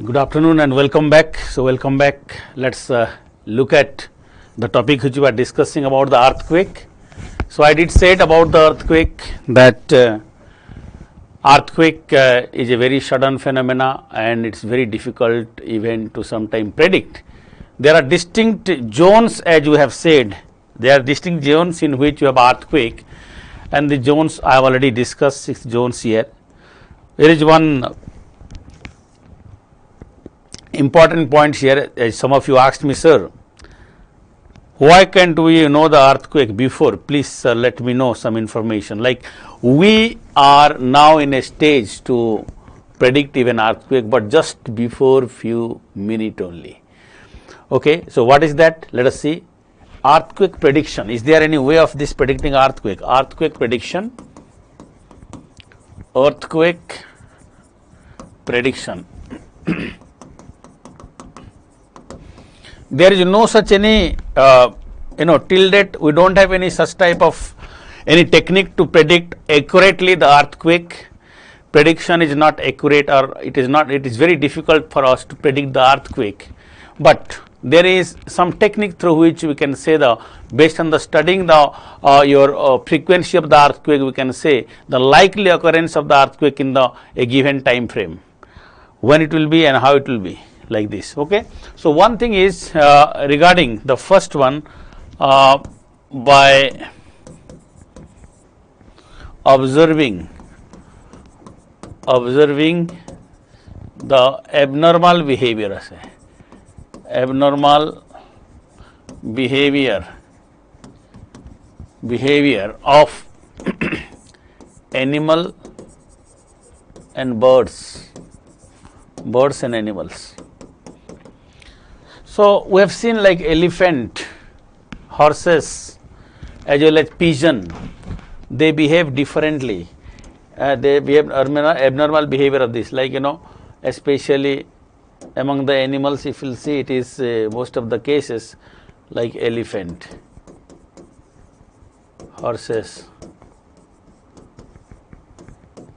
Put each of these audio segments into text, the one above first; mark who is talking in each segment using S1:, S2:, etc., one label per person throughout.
S1: Good afternoon and welcome back. So welcome back. Let's look at the topic which we are discussing about the earthquake. So I did say about the earthquake that earthquake is a very sudden phenomena and it's very difficult even to sometimes predict. There are distinct zones, as you have said. There are distinct zones in which you have earthquake, and the zones I have already discussed 6 zones here. There is one important point here, as some of you asked me, sir, why can't we know the earthquake before? Please, sir, let me know some information. Like, we are now in a stage to predict even earthquake, but just before few minutes only. Okay, so what is that? Let us see. Earthquake prediction. Is there any way of this predicting earthquake? Earthquake prediction. Earthquake prediction. There is no such any, till date we don't have any such type of any technique to predict accurately the earthquake. Prediction is not accurate, or it is very difficult for us to predict the earthquake. But there is some technique through which we can say based on the studying your frequency of the earthquake, we can say the likely occurrence of the earthquake in a given time frame, when it will be and how it will be. Like this. Okay. So one thing is regarding the first one, by observing the abnormal behavior of animal and birds and animals. So we have seen like elephant, horses, as well as pigeon, they behave differently. They behave abnormal behavior of this, like especially among the animals, if you'll see, it is most of the cases like elephant, horses,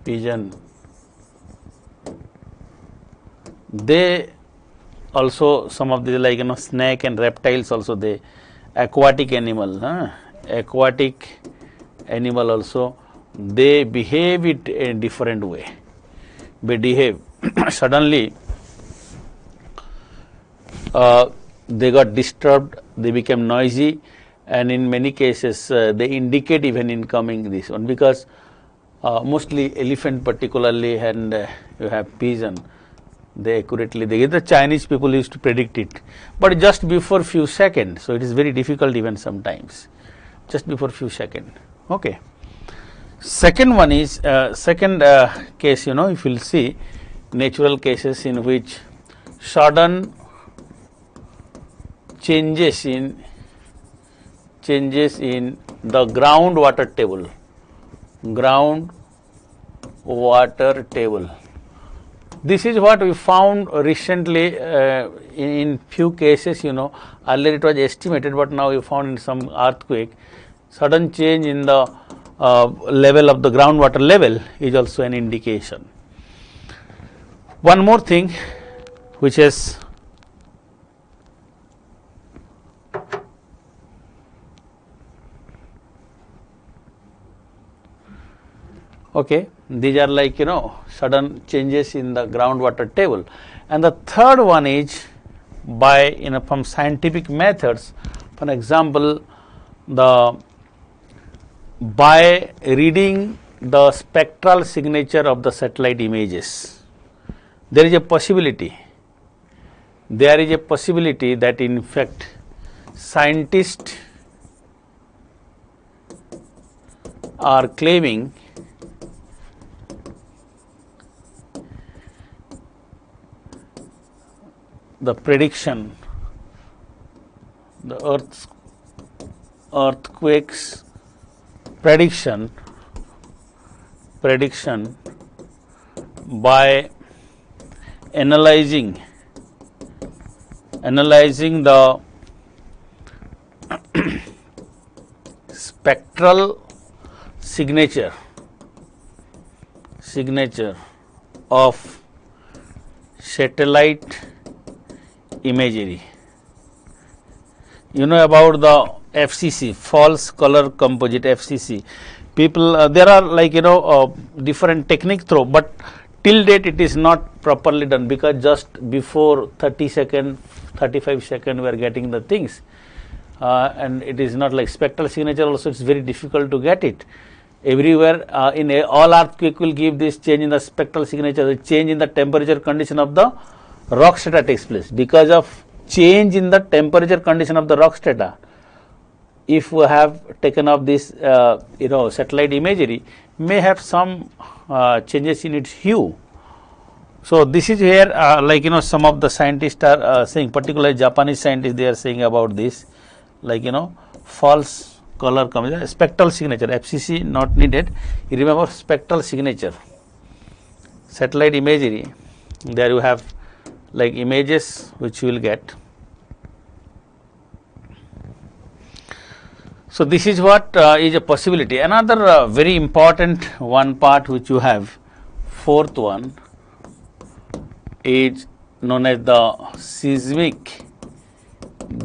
S1: pigeon. They also, some of the like snake and reptiles also, they aquatic animal also, they behave it a different way. They behave suddenly they got disturbed, they became noisy, and in many cases they indicate even incoming this one, because mostly elephant particularly, and you have pigeon, they accurately, the Chinese people used to predict it, but just before few seconds. So it is very difficult even sometimes, just before few seconds. Okay. Second one is second case, if you will see natural cases in which sudden changes in the groundwater table. This is what we found recently in few cases, earlier it was estimated, but now we found in some earthquake, sudden change in the level of the groundwater level is also an indication. One more thing, which is okay, these are like sudden changes in the groundwater table. And the third one is by from scientific methods. For example, by reading the spectral signature of the satellite images, there is a possibility that in fact scientists are claiming the prediction, the earthquakes prediction by analyzing the spectral signature of satellite imagery. You know about the FCC, false color composite, FCC. People, there are like different technique through, but till date it is not properly done, because just before 30 second, 35 second we are getting the things, and it is not like spectral signature also, it's very difficult to get it. Everywhere in all earthquake will give this change in the spectral signature, the change in the temperature condition of the rock strata takes place. Because of change in the temperature condition of the rock strata, if we have taken up this satellite imagery, may have some changes in its hue. So this is where some of the scientists are saying, particularly Japanese scientists, they are saying about this, false color combination, spectral signature, FCC not needed. You remember spectral signature, satellite imagery, there you have like images which you will get. So this is what is a possibility. Another very important one part which you have, fourth one, is known as the seismic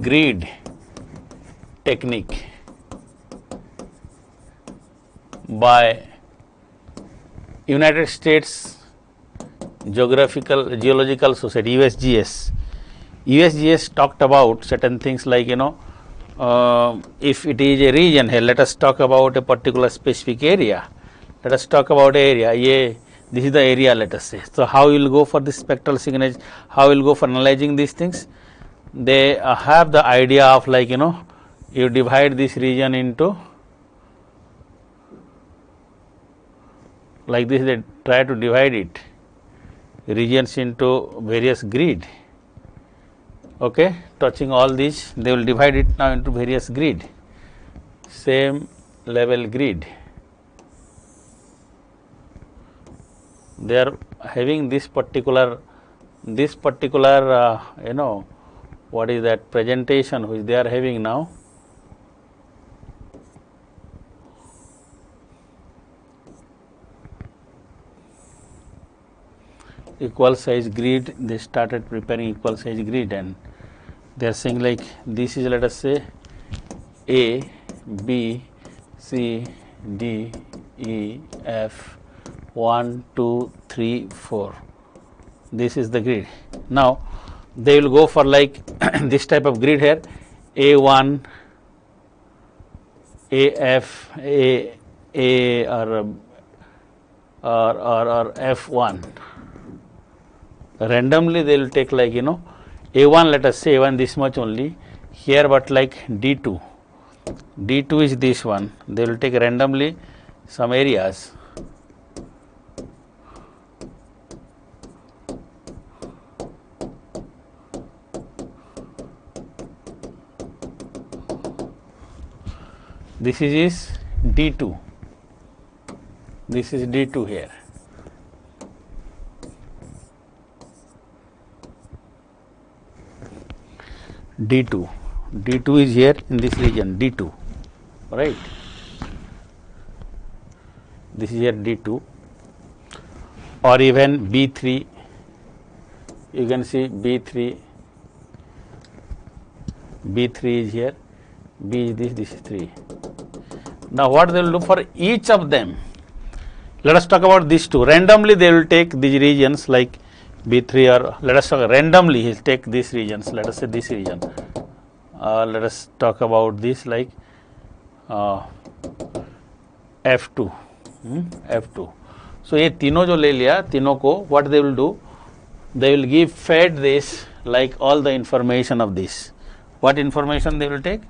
S1: grid technique by United States Geological Society, USGS. USGS talked about certain things like if it is a region here, let us talk about a particular specific area. Let us talk about area. Yeah, this is the area, let us say. So how you will go for this spectral signature? How you will go for analyzing these things? They have the idea of you divide this region into like this. They try to divide it regions into various grid. Okay, touching all these, they will divide it now into various grid, same level grid. They are having this particular what is that presentation which they are having now. Equal size grid, they started preparing equal size grid, and they are saying like this is, let us say, A, B, C, D, E, F, 1, 2, 3, 4. This is the grid. Now they will go for like this type of grid here, A1, AF, A or F1. Randomly they will take like A1, let us say A1 this much only here, but like D2 is this one. They will take randomly some areas. This is D2. This is D2 here. D2 is here in this region, D2, right? This is here D2, or even B3. You can see B3 is here, B is this is 3. Now what they will do for each of them? Let us talk about these two. Randomly they will take these regions like B3, or let us talk randomly, he will take these regions, let us say this region. Let us talk about this like F2. F2. So ये तीनों जो ले लिया, तीनों को what they will do? They will give fed this like all the information of this. What information they will take?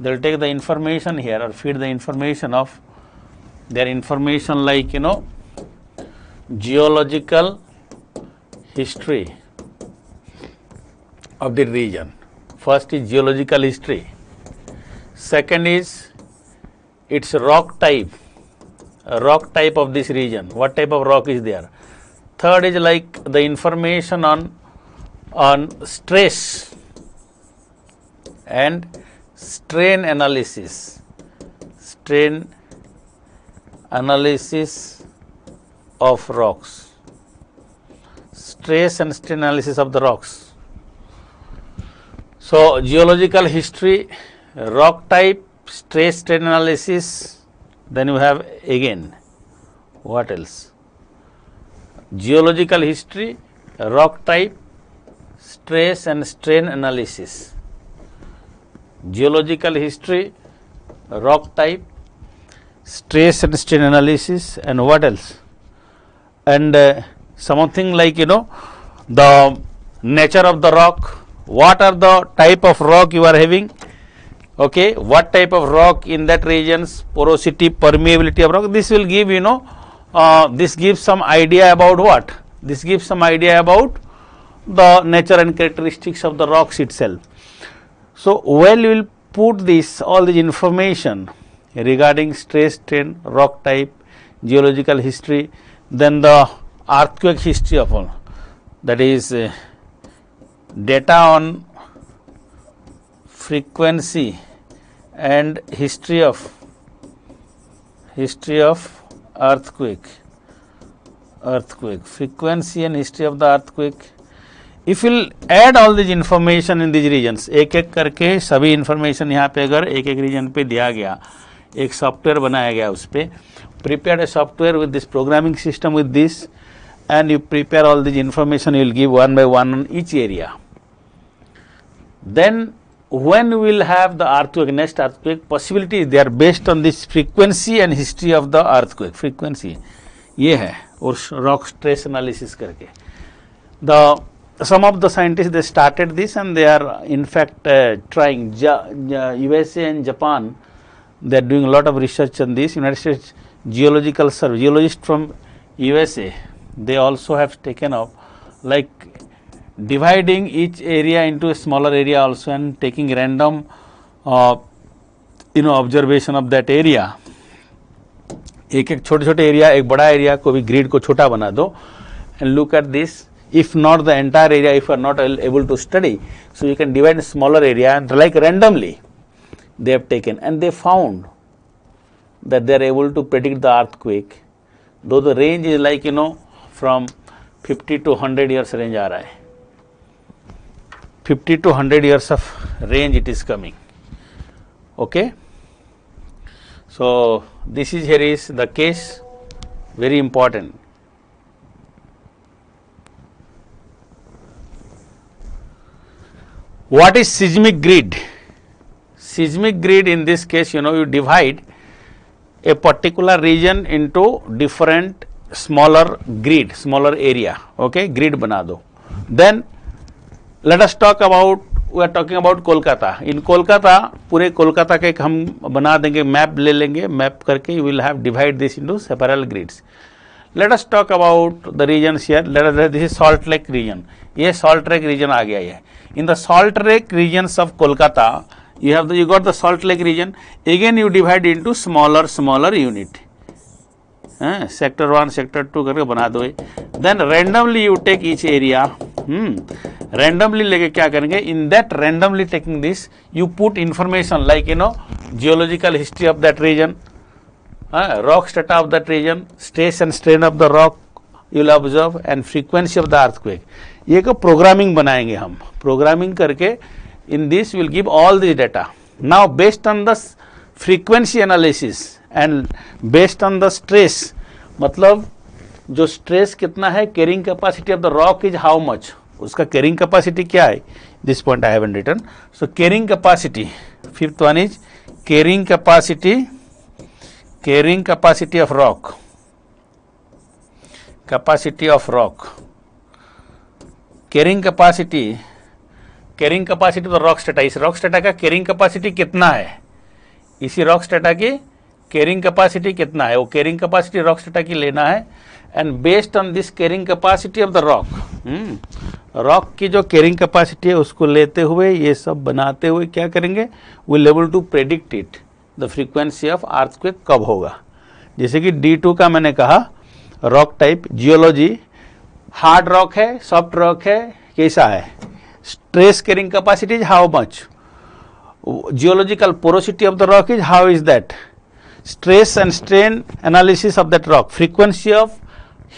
S1: They will take the information here, or feed the information of their information like geological history of the region. First is geological history. Second is its rock type of this region. What type of rock is there? Third is like the information on stress and strain analysis. Strain analysis of rocks. stress and strain analysis of the rocks. So geological history, rock type, stress strain analysis, then you have again what else? Geological history, rock type, stress and strain analysis. Geological history, rock type, stress and strain analysis, and what else? And something like the nature of the rock, what are the type of rock you are having, okay, what type of rock in that regions, porosity, permeability of rock. This will give this gives some idea about what? This gives some idea about the nature and characteristics of the rocks itself. So while we will put all this information regarding stress, strain, rock type, geological history, then the earthquake history of all, that is data on frequency and history of earthquake, frequency and history of the earthquake. If you will add all this information in these regions, एक एक करके सभी information यहाँ पे अगर एक एक region पे दिया गया, एक सॉफ्टवेयर बनाया गया उस पे, prepare a software with this programming system with this, and you prepare all this information, you will give one by one on each area. Then when we will have the earthquake, next earthquake, possibility is there based on this frequency and history of the earthquake. Frequency ये है और rock stress analysis करके. Some of the scientists, they started this and they are in fact trying. USA and Japan, they are doing a lot of research on this. United States Geological Survey, geologists from USA, they also have taken up like dividing each area into a smaller area also and taking random observation of that area. एक एक छोटे छोटे area, एक बड़ा area को भी grid को छोटा बना दो and look at this. If not the entire area, if you are not able to study, so you can divide a smaller area and like randomly they have taken, and they found that they are able to predict the earthquake, though the range is like from 50 to 100 years range आ रहा है. 50 to 100 years of range it is coming. Okay. So this is, here is the case, very important. What is seismic grid? Seismic grid in this case, you divide a particular region into different smaller grid, smaller area. Okay, grid बना दो. Then let us talk about, we are talking about Kolkata. In Kolkata, पूरे कोलकाता का एक हम बना देंगे, map ले लेंगे, मैप करके you will have divide this into several grids. Let us talk about the regions here. This is Salt Lake region. ये Salt Lake region आ गया ये. In the Salt Lake regions of Kolkata, you got the Salt Lake region. Again you divide into smaller unit. Sector 1, sector 2 करके बना दो. Then randomly you take each area. Randomly लेके क्या करेंगे? In that randomly taking this, you put information like geological history of that region, rock strata of that region, stress and strain of the rock you will observe, and frequency of the earthquake. ये को programming बनाएंगे हम. Programming करके in this will give all this data. Now based on the frequency analysis and based on the stress, मतलब जो stress कितना है, carrying capacity of the rock is how much, उसका carrying capacity क्या है? This point I haven't written. So carrying capacity, fifth one is carrying capacity of rock. Capacity of rock. Carrying capacity of the rock strata. इस rock strata का carrying capacity कितना है? इसी rock strata की carrying capacity कितना है? वो carrying capacity rock strata की लेना है, and based on this carrying capacity of the rock, rock की जो carrying capacity है उसको लेते हुए ये सब बनाते हुए क्या करेंगे? We'll able to predict it, the frequency of earthquake कब होगा. जैसे कि D2 का मैंने कहा, rock type, geology, hard rock है, सॉफ्ट रॉक है, कैसा है, stress carrying capacity is how much, geological porosity of the rock is how is that, stress and strain analysis of that rock, frequency of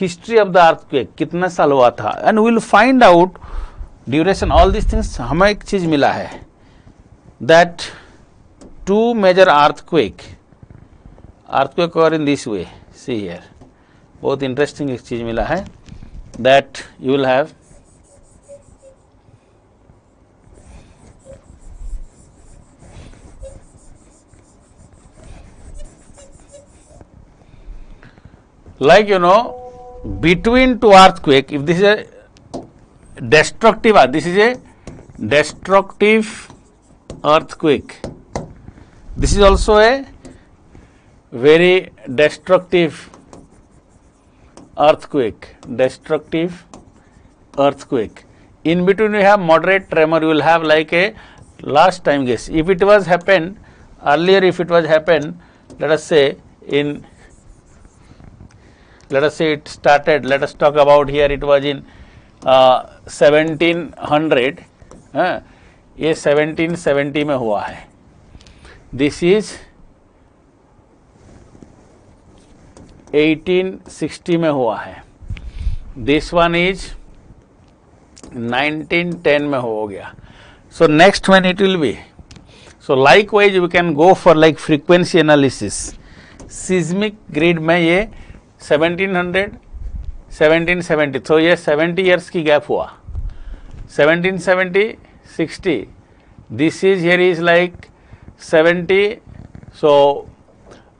S1: history of the earthquake, कितना साल हुआ था, and will find out duration, all this things. हमें एक चीज मिला है that to major earthquake और इन दिस वे, सी हियर, बहुत इंटरेस्टिंग एक चीज मिला है that you will have like between two earthquake, if this is a destructive, this is a destructive earthquake, this is also a very destructive earthquake, in between you have moderate tremor, you will have like a last time guess. If it was happened earlier, if it was happened, let us say it started, let us talk about here, it was in 1700, ये 1770 में हुआ है. This is 1860 में हुआ है. This one is 1910 में हो गया. So next when it will be. So likewise we can go for like frequency analysis. Seismic grid में ये 1700, 1770, तो ये 70 years की गैप हुआ. 1770, 60, this is here is like 70, so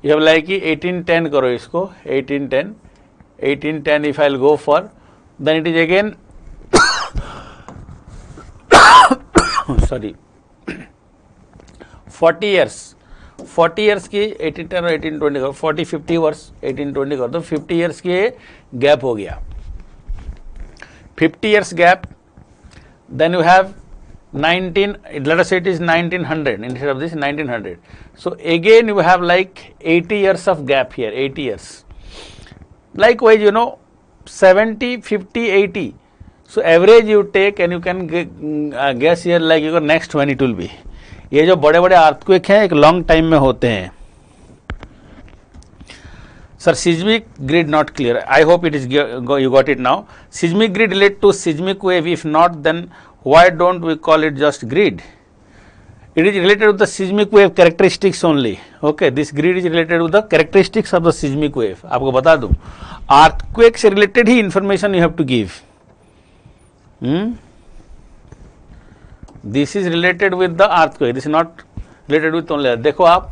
S1: you have like 1810 करो इसको, 1810 if I'll go for, then it is again sorry 40 years की 1810 और 1820 करो, 40-50 वर्ष 1820 करो तो 50 years की गैप हो गया. 50 years gap, then you have 19, let us say it is 1900 instead of this 1900. So again you have like 80 years of gap here, 80 years. Likewise 70, 50, 80. So average you take and you can guess here like next when it will be. ये जो बड़े बड़े earthquake हैं एक long time में होते हैं. Sir seismic grid not clear, I hope it is you got it now. Seismic grid relate to seismic wave, if not then why don't we call it just grid? It is related with the seismic wave characteristics only. Okay, this grid is related with the characteristics of the seismic wave. आपको बता दूं, earthquake से related he information you have to give. This is related with the earthquake. This is not related with only. देखो आप,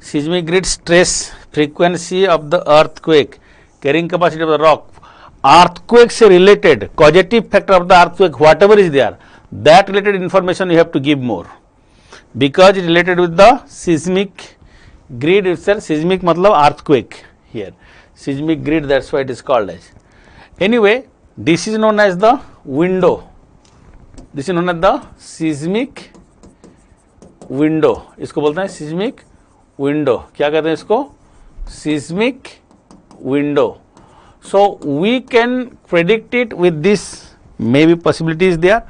S1: seismic grid stress frequency of the earthquake, carrying capacity of the rock, earthquake से related causative factor of the earthquake, whatever is there, that related information you have to give more. Because it related with the seismic grid itself. Seismic मतलब earthquake here, seismic grid, that's why it is called as. Anyway, this is known as the window. This is known as the seismic window. इसको बोलते हैं seismic window. क्या कहते हैं इसको? Seismic window. So we can predict it with this. Maybe possibilities there.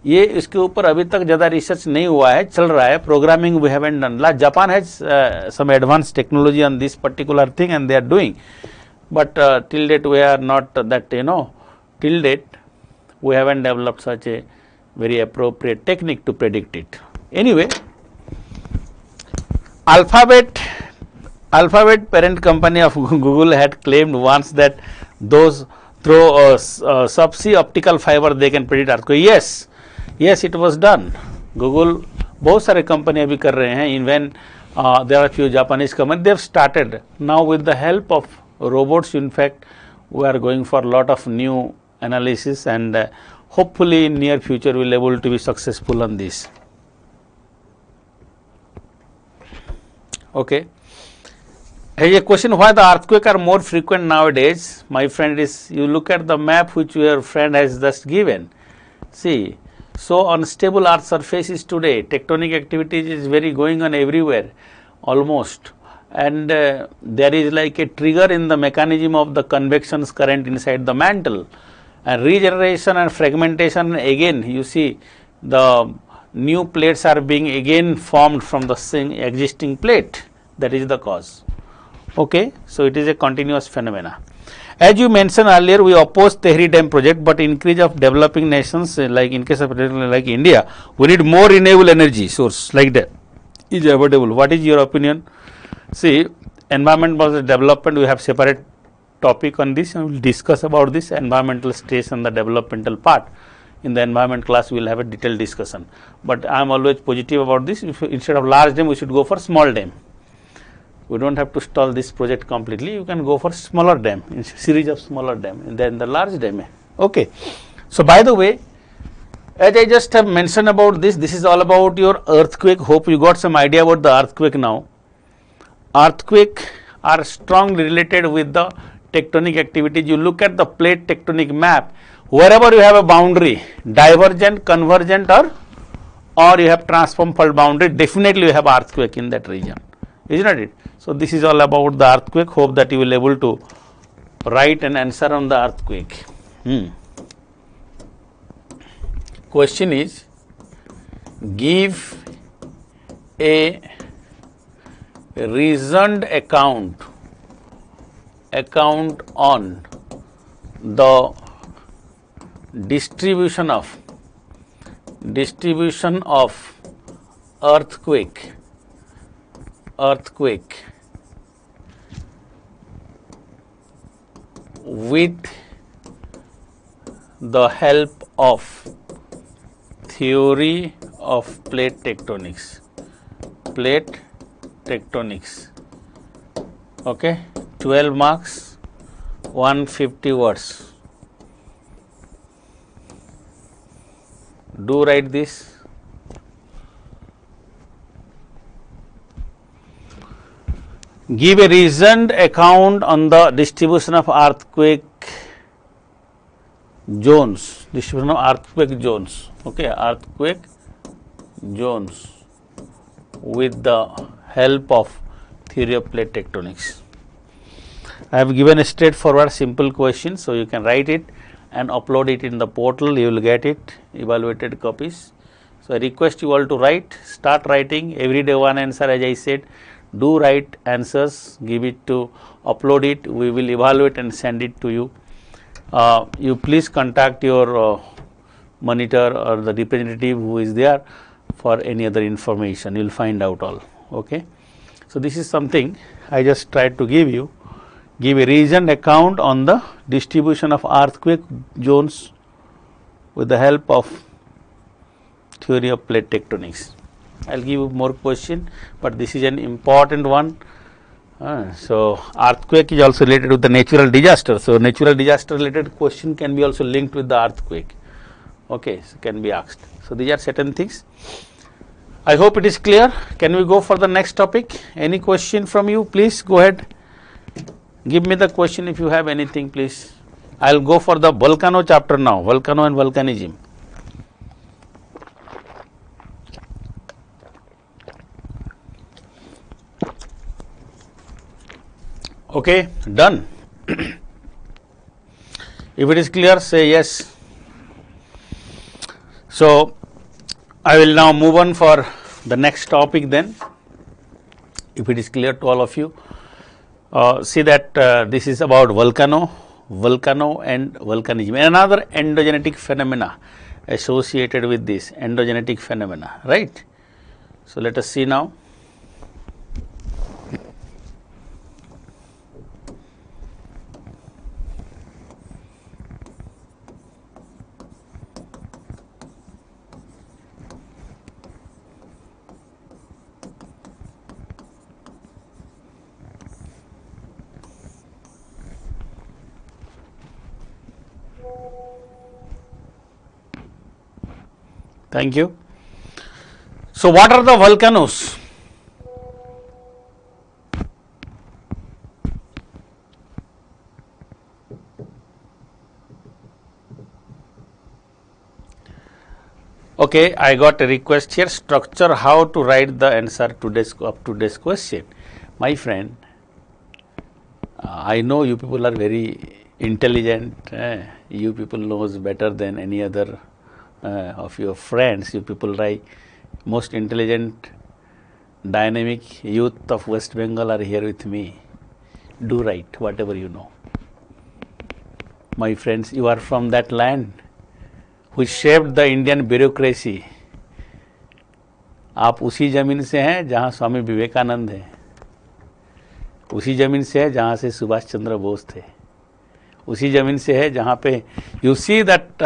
S1: ये इसके ऊपर अभी तक ज़्यादा रिसर्च नहीं हुआ है, चल रहा है. Programming we haven't done. Japan has some advance technology on this particular thing and they are doing, but till date we are not that till date we haven't developed such a very appropriate technique to predict it. Anyway, Alphabet parent company of Google had claimed once that those through subsea optical fiber they can predict earthquake. Yes, it was done. Google बहुत सारे company अभी कर रहे हैं. Even there are few Japanese companies, they have started now with the help of robots. In fact, we are going for a lot of new analysis and hopefully in near future we will able to be successful on this. Okay, here's a question: why the earthquake are more frequent nowadays? My friend, is you look at the map which your friend has just given. See, so unstable earth surfaces today, tectonic activities is very going on everywhere almost, and there is like a trigger in the mechanism of the convection current inside the mantle. And regeneration and fragmentation, again you see the new plates are being again formed from the existing plate. That is the cause. Okay, so it is a continuous phenomena. As you mentioned earlier, we oppose Tehri Dam project, but increase of developing nations like in case of like India, we need more renewable energy source like that is avoidable. What is your opinion? See, environment versus development, we have separate topic on this, and we will discuss about this environmental stress and the developmental part. In the environment class, we will have a detailed discussion. But I am always positive about this. If instead of large dam, we should go for small dam. We don't have to stall this project completely. You can go for smaller dam, in series of smaller dam, and then the large dam. Okay. So by the way, as I just have mentioned about this, this is all about your earthquake. Hope you got some idea about the earthquake now. Earthquake are strongly related with the tectonic activities. You look at the plate tectonic map, wherever you have a boundary, divergent, convergent, or you have transform fault boundary, definitely you have earthquake in that region, isn't it? So this is all about the earthquake. Hope that you will able to write an answer on the earthquake. Question is, give a reasoned account on the distribution of earthquake with the help of theory of plate tectonics. Okay, 12 marks, 150 words. Do write this. Give a reasoned account on the distribution of earthquake zones. Okay, earthquake zones with the help of theory of plate tectonics. I have given a straightforward simple question, so you can write it and upload it in the portal. You will get it, evaluated copies. So I request you all to write, start writing every day one answer. As I said, do write answers, give it to, upload it, we will evaluate and send it to you. You please contact your monitor or the representative who is there for any other information. You will find out all. Okay. So this is something I just tried to give you. Give a reasoned account on the distribution of earthquake zones with the help of theory of plate tectonics. I will give you more question, but this is an important one. So earthquake is also related with the natural disaster. So natural disaster related question can be also linked with the earthquake. Okay, so can be asked. So these are certain things. I hope it is clear. Can we go for the next topic? Any question from you? Please go ahead. Give me the question if you have anything, please. I will go for the volcano chapter now. Volcano and volcanism. Okay, done. If it is clear, say yes. So I will now move on for the next topic then, if it is clear to all of you. See that this is about volcano and volcanism, and another endogenetic phenomena associated with this endogenetic phenomena, right? So let us see now. Thank you. So what are the volcanoes? Okay, I got a request here, structure how to write the answer of today's question. My friend, I know you people are very intelligent, you people knows better than any other of your friends. You people are most intelligent, dynamic youth of West Bengal are here with me. Do write whatever you know. my friends, you are from that land which shaped the Indian bureaucracy. आप उसी जमीन से हैं जहां स्वामी विवेकानंद हैं, उसी जमीन से है जहां से सुभाष चंद्र बोस थे, उसी जमीन से है जहां पे you see that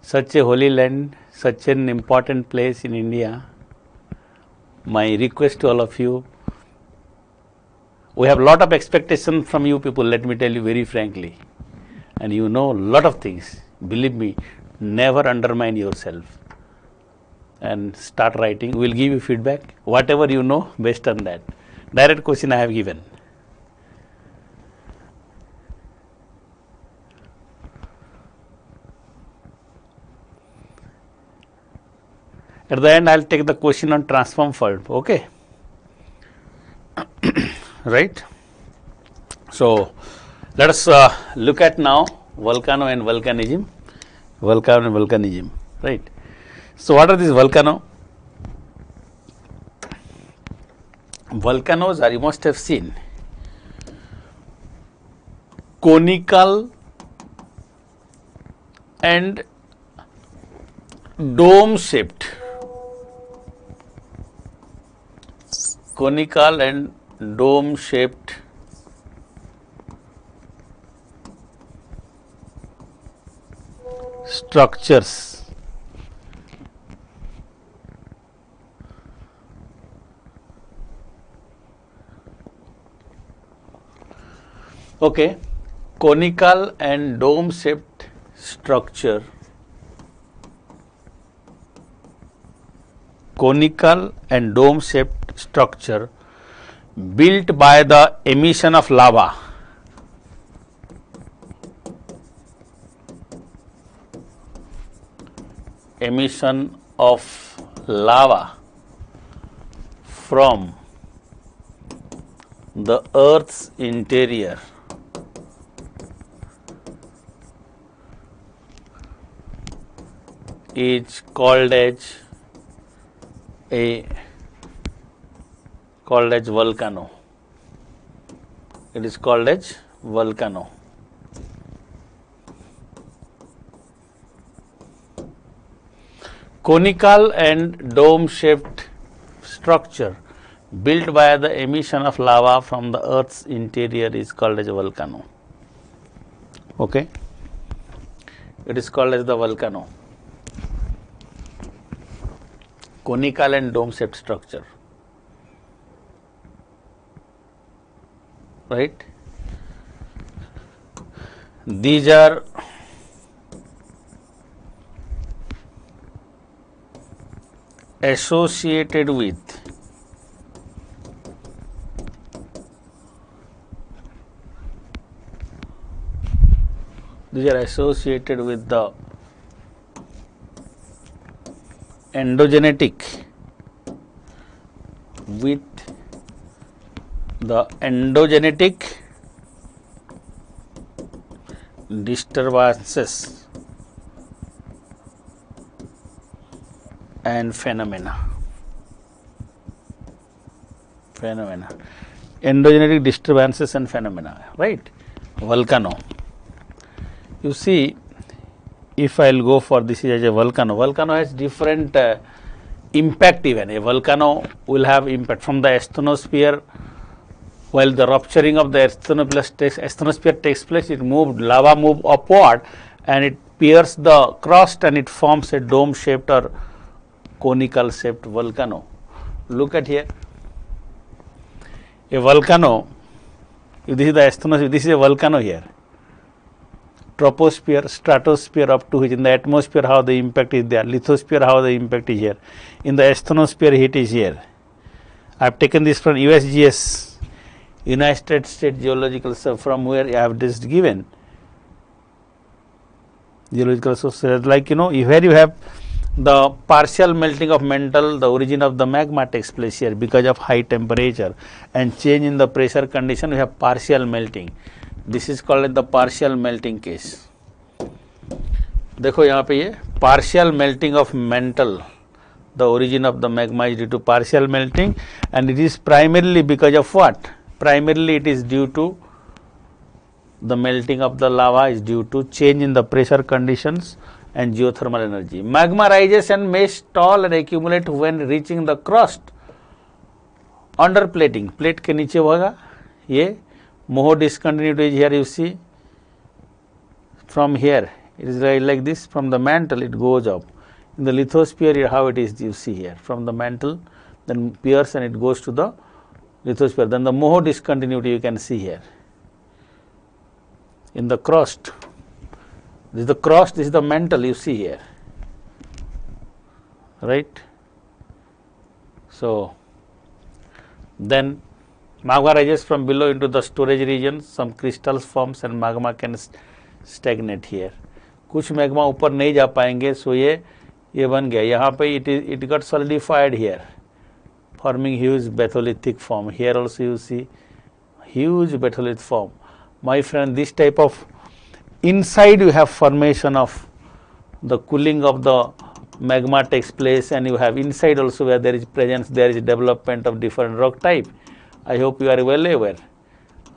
S1: such a holy land, such an important place in India. My request to all of you, we have lot of expectation from you people, let me tell you very frankly, and you know lot of things. Believe me, never undermine yourself and start writing. We will give you feedback, whatever you know based on that. Direct question I have given. At the end, I will take the question on transform verb, okay? Right? So, let us look at now volcano and volcanism. Volcano and volcanism, right? So, what are these volcano? Volcanoes are, you must have seen, conical and dome shaped. Conical and dome shaped structures. Okay, conical and dome shaped structure. Conical and dome shaped structure built by the emission of lava. Emission of lava from the Earth's interior. Is called as volcano. It is called as volcano. Conical and dome shaped structure built by the emission of lava from the Earth's interior is called as a volcano. Okay, it is called as the volcano. Conical and dome shaped structure, right? These are associated with the endogenetic disturbances and phenomena. Endogenetic disturbances and phenomena, right? Volcano. You see, if I will go for this is as a volcano has different impact even. A volcano will have impact from the asthenosphere. While the rupturing of the asthenosphere takes place, lava move upward and it pierces the crust and it forms a dome shaped or conical shaped volcano. Look at here. A volcano, if this is the asthenosphere, this is a volcano here. Troposphere, stratosphere up to which in the atmosphere how the impact is there, lithosphere how the impact is here, in the asthenosphere heat is here. I have taken this from USGS, United States Geological Survey, from where I have just given geological sources, like where you have the partial melting of mantle, the origin of the magma takes place here because of high temperature and change in the pressure condition, we have partial melting. This is called the partial melting case. देखो यहाँ पे ये partial melting of mantle, the origin of the magma is due to partial melting and it is primarily because of what? Primarily it is due to the melting of the lava is due to change in the pressure conditions and geothermal energy. Magma rises and may stall and accumulate when reaching the crust. Under plating, plate के नीचे होगा ये Moho discontinuity is here. You see from here it is like this, from the mantle it goes up. In the lithosphere how it is, you see here, from the mantle then pierce and it goes to the lithosphere. Then the Moho discontinuity you can see here. In the crust, this is the crust, this is the mantle you see here, right. So then magma rises from below into the storage region, some crystals forms and magma can stagnate here. कुछ magma ऊपर नहीं जा पाएंगे, so ये बन गया यहाँ पे, it got solidified here, forming huge batholithic form. Here also you see huge batholith form. My friend, this type of inside you have formation of the cooling of the magma takes place, and you have inside also where there is presence, there is development of different rock type. I hope you are well aware.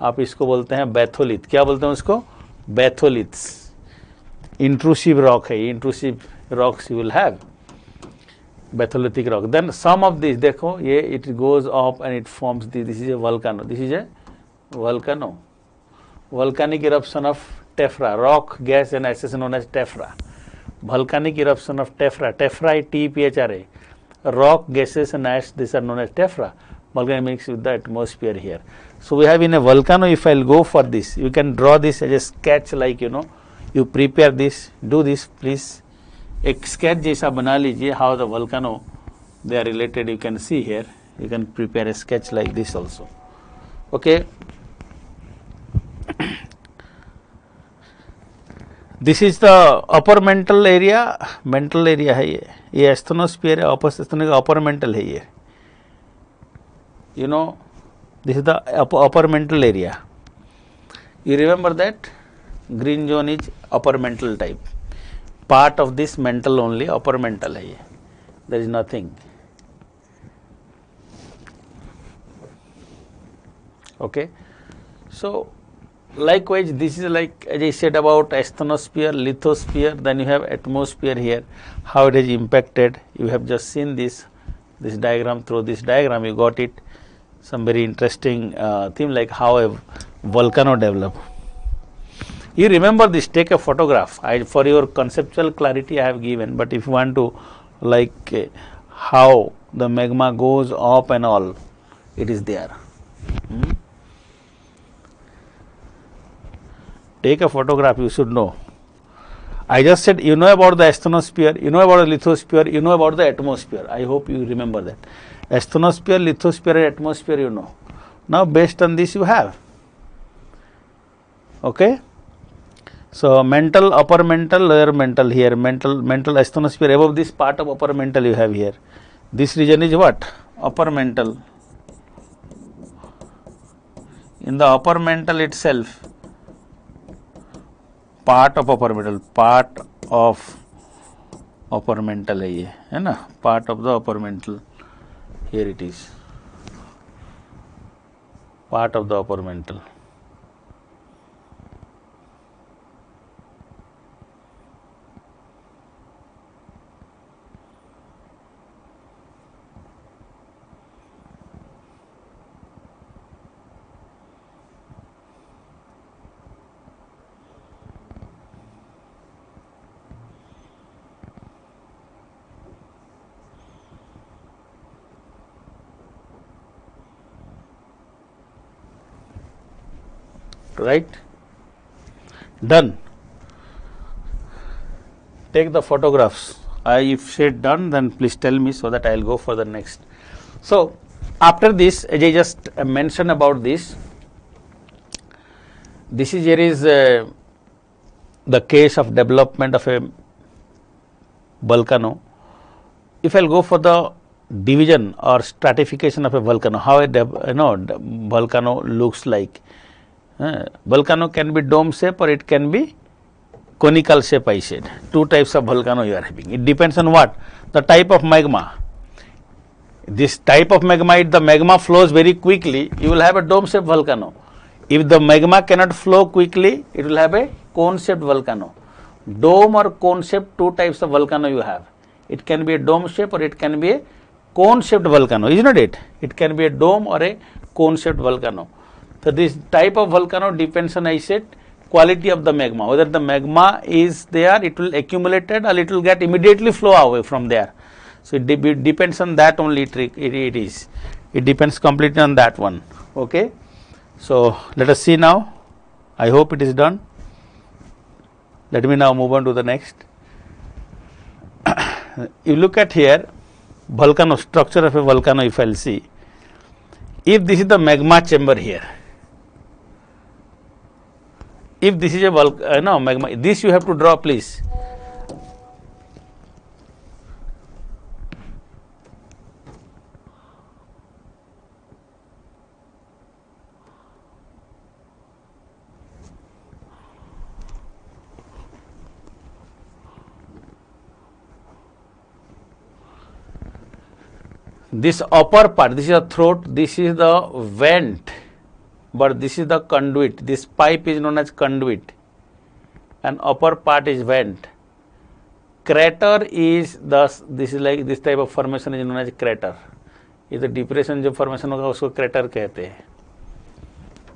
S1: आप इसको बोलते हैं batholith. क्या बोलते हैं उसको? बैथोलिथ्स. Intrusive rock है, intrusive rocks you will have. Batholithic rock. Then some of these, देखो ये it goes up and it forms this is a volcano. This is a volcano. Volcanic eruption of tephra, rock, gas and ashes known as tephra. Volcanic eruption of tephra, tephra TPHRA, rock, gases and ash, these are known as tephra. Volcano mixed with the atmosphere here. So we have in a volcano, if I'll go for this, you can draw this as a sketch, like you prepare this, do this please. एक sketch जैसा बना लीजिए, how the volcano they are related, you can see here. You can prepare a sketch like this also. Okay. This is the upper mantle area है ये asthenosphere है, upper mantle है ये. You know, this is the upper mantle area. You remember that green zone is upper mantle type. Part of this mantle only, upper mantle है ये. There is nothing. Okay. So likewise, this is like as I said about asthenosphere, lithosphere, then you have atmosphere here, how it is impacted. You have just seen this diagram. Through this diagram you got it, some very interesting theme, like how a volcano develop. You remember this, take a photograph. For your conceptual clarity I have given, but if you want to like how the magma goes up and all, it is there. Take a photograph, you should know. I just said you know about the asthenosphere, you know about the lithosphere, you know about the atmosphere. I hope you remember that. Asthenosphere, lithosphere and atmosphere you know. Now based on this you have. Okay. So mantle, upper mantle, lower mantle here, mantle asthenosphere, above this part of upper mantle you have here. This region is what? Upper mantle. In the upper mantle itself, part of upper mantle है ये, है ना, part of the upper mantle. Here it is, part of the upper mantle. Right? Done. Take the photographs. If said done, then please tell me so that I will go for the next. So after this, as I just mentioned about this, this is here is the case of development of a volcano. If I will go for the division or stratification of a volcano, how a volcano looks like. Volcano can be dome shape or it can be conical shape, I said. Two types of volcano you are having. It depends on what? The type of magma. This type of magma, if the magma flows very quickly, you will have a dome shape volcano. If the magma cannot flow quickly, it will have a cone-shaped volcano. Dome or cone-shaped, two types of volcano you have. It can be a dome shape or it can be a cone-shaped volcano, is not it? It can be a dome or a cone-shaped volcano. So this type of volcano depends on, I said, quality of the magma. Whether the magma is there, it will accumulate or it will get immediately flow away from there. So it depends on that only. It depends completely on that one. Okay. So let us see now. I hope it is done. Let me now move on to the next. You look at here, volcano, structure of a volcano. If I'll see, if this is the magma chamber here, if this is a magma, this you have to draw, please. This upper part, this is a throat, this is the vent, but this is the conduit. This pipe is known as conduit and upper part is vent. Crater is this is like this type of formation is known as crater. ये तो depression जो formation होगा उसको crater कहते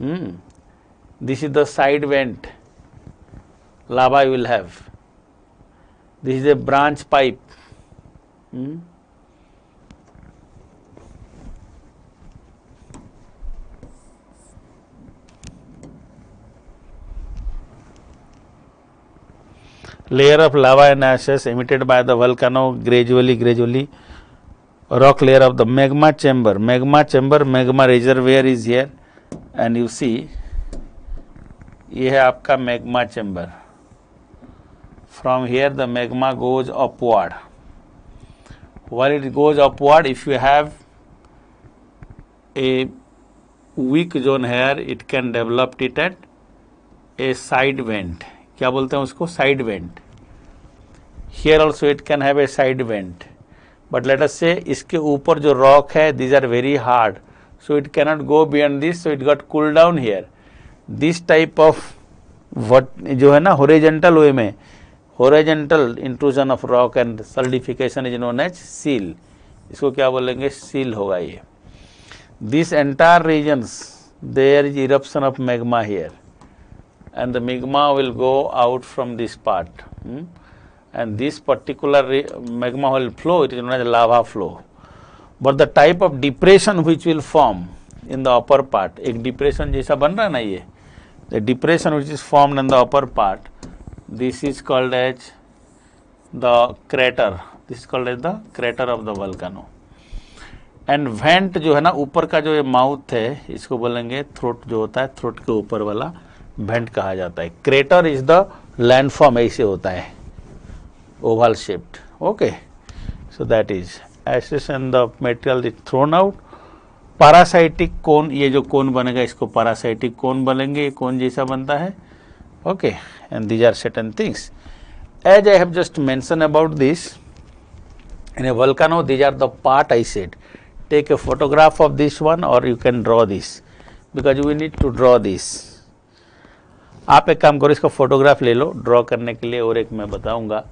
S1: हैं. This is the side vent. Lava you will have. This is a branch pipe. Layer of lava and ashes emitted by the volcano gradually. Rock layer of the magma chamber. Magma reservoir is here, and you see, ये है आपका magma chamber. From here the magma goes upward. While it goes upward, if you have a weak zone here, it can develop it at a side vent. क्या बोलते हैं उसको? Side vent. Here also it can have a side vent, but let us say इसके ऊपर जो rock है, these are very hard, so it cannot go beyond this, so it got cool down here. This type of जो है ना horizontal way में, horizontal intrusion of rock and solidification is known as sill. इसको क्या बोलेंगे? Sill होगा ये. This entire regions there is eruption of magma here, and the magma will go out from this part, and this particular magma will flow. It is known as lava flow. But the type of depression which will form in the upper part, एक depression जैसा बन रहा है ना ये, the depression which is formed in the upper part, this is called as the crater. This is called as the crater of the volcano. And vent जो है ना, ऊपर का जो ये माउथ है, इसको बोलेंगे थ्रोट. जो होता है थ्रोट के ऊपर वाला वेंट कहा जाता है. क्रेटर इज द लैंडफॉर्म, ऐसे होता है, oval shaped. Okay, so that is ashes and the material is thrown out. Parasitic cone, ये जो कोन बनेगा इसको पैरासाइटिक कोन बनेंगे, ये कोन जैसा बनता है. Okay, and these are certain things as I have just mention about this. In a volcano these are the part I said. Take a photograph of this one और you can draw this, because we need to draw this. आप एक काम करो, इसका photograph ले लो draw करने के लिए, और एक मैं बताऊंगा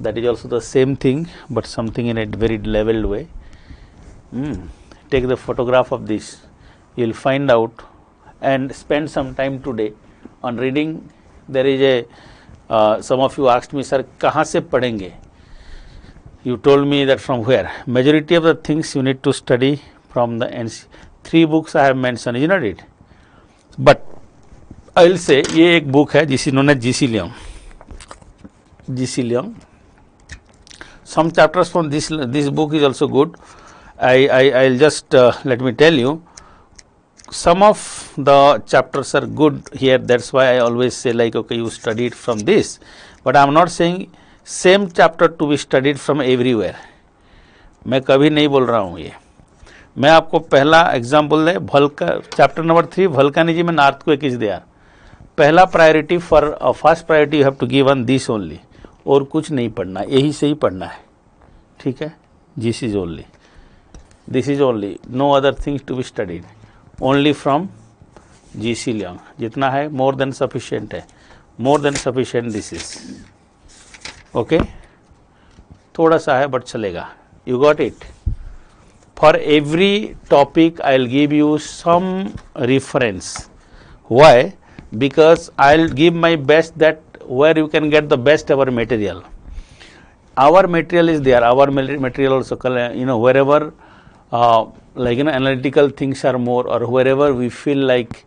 S1: that is also the same thing but something in a very levelled way. Take the photograph of this, you will find out and spend some time today on reading. There is a some of you asked me, sir कहाँ से पढ़ेंगे? You told me that from where. Majority of the things you need to study from the three books I have mention, is not it, but I will say ये एक book है जिसे known as G.C. Leong. Some chapters from this book is also good. I'll just let me tell you, some of the chapters are good here. That's why I always say like, okay, you study it from this, but I'm not saying same chapter to be studied from everywhere. मैं कभी नहीं बोल रहा हूँ ये. मैं आपको पहला एग्जाम्पल है, chapter number 3 volcanism and earthquake is there. पहला priority for first priority you have to give on this only, और कुछ नहीं पढ़ना, यही से ही पढ़ना है. ठीक है, this is only, no other things to be studied, only from GC Leong जितना है मोर देन सफिशिएंट है, more than sufficient this is okay, थोड़ा सा है बट चलेगा. You got it. For every topic I will give you some reference. Why? Because I will give my best that where you can get the best our material. Our material is there, our material also, wherever analytical things are more, or wherever we feel like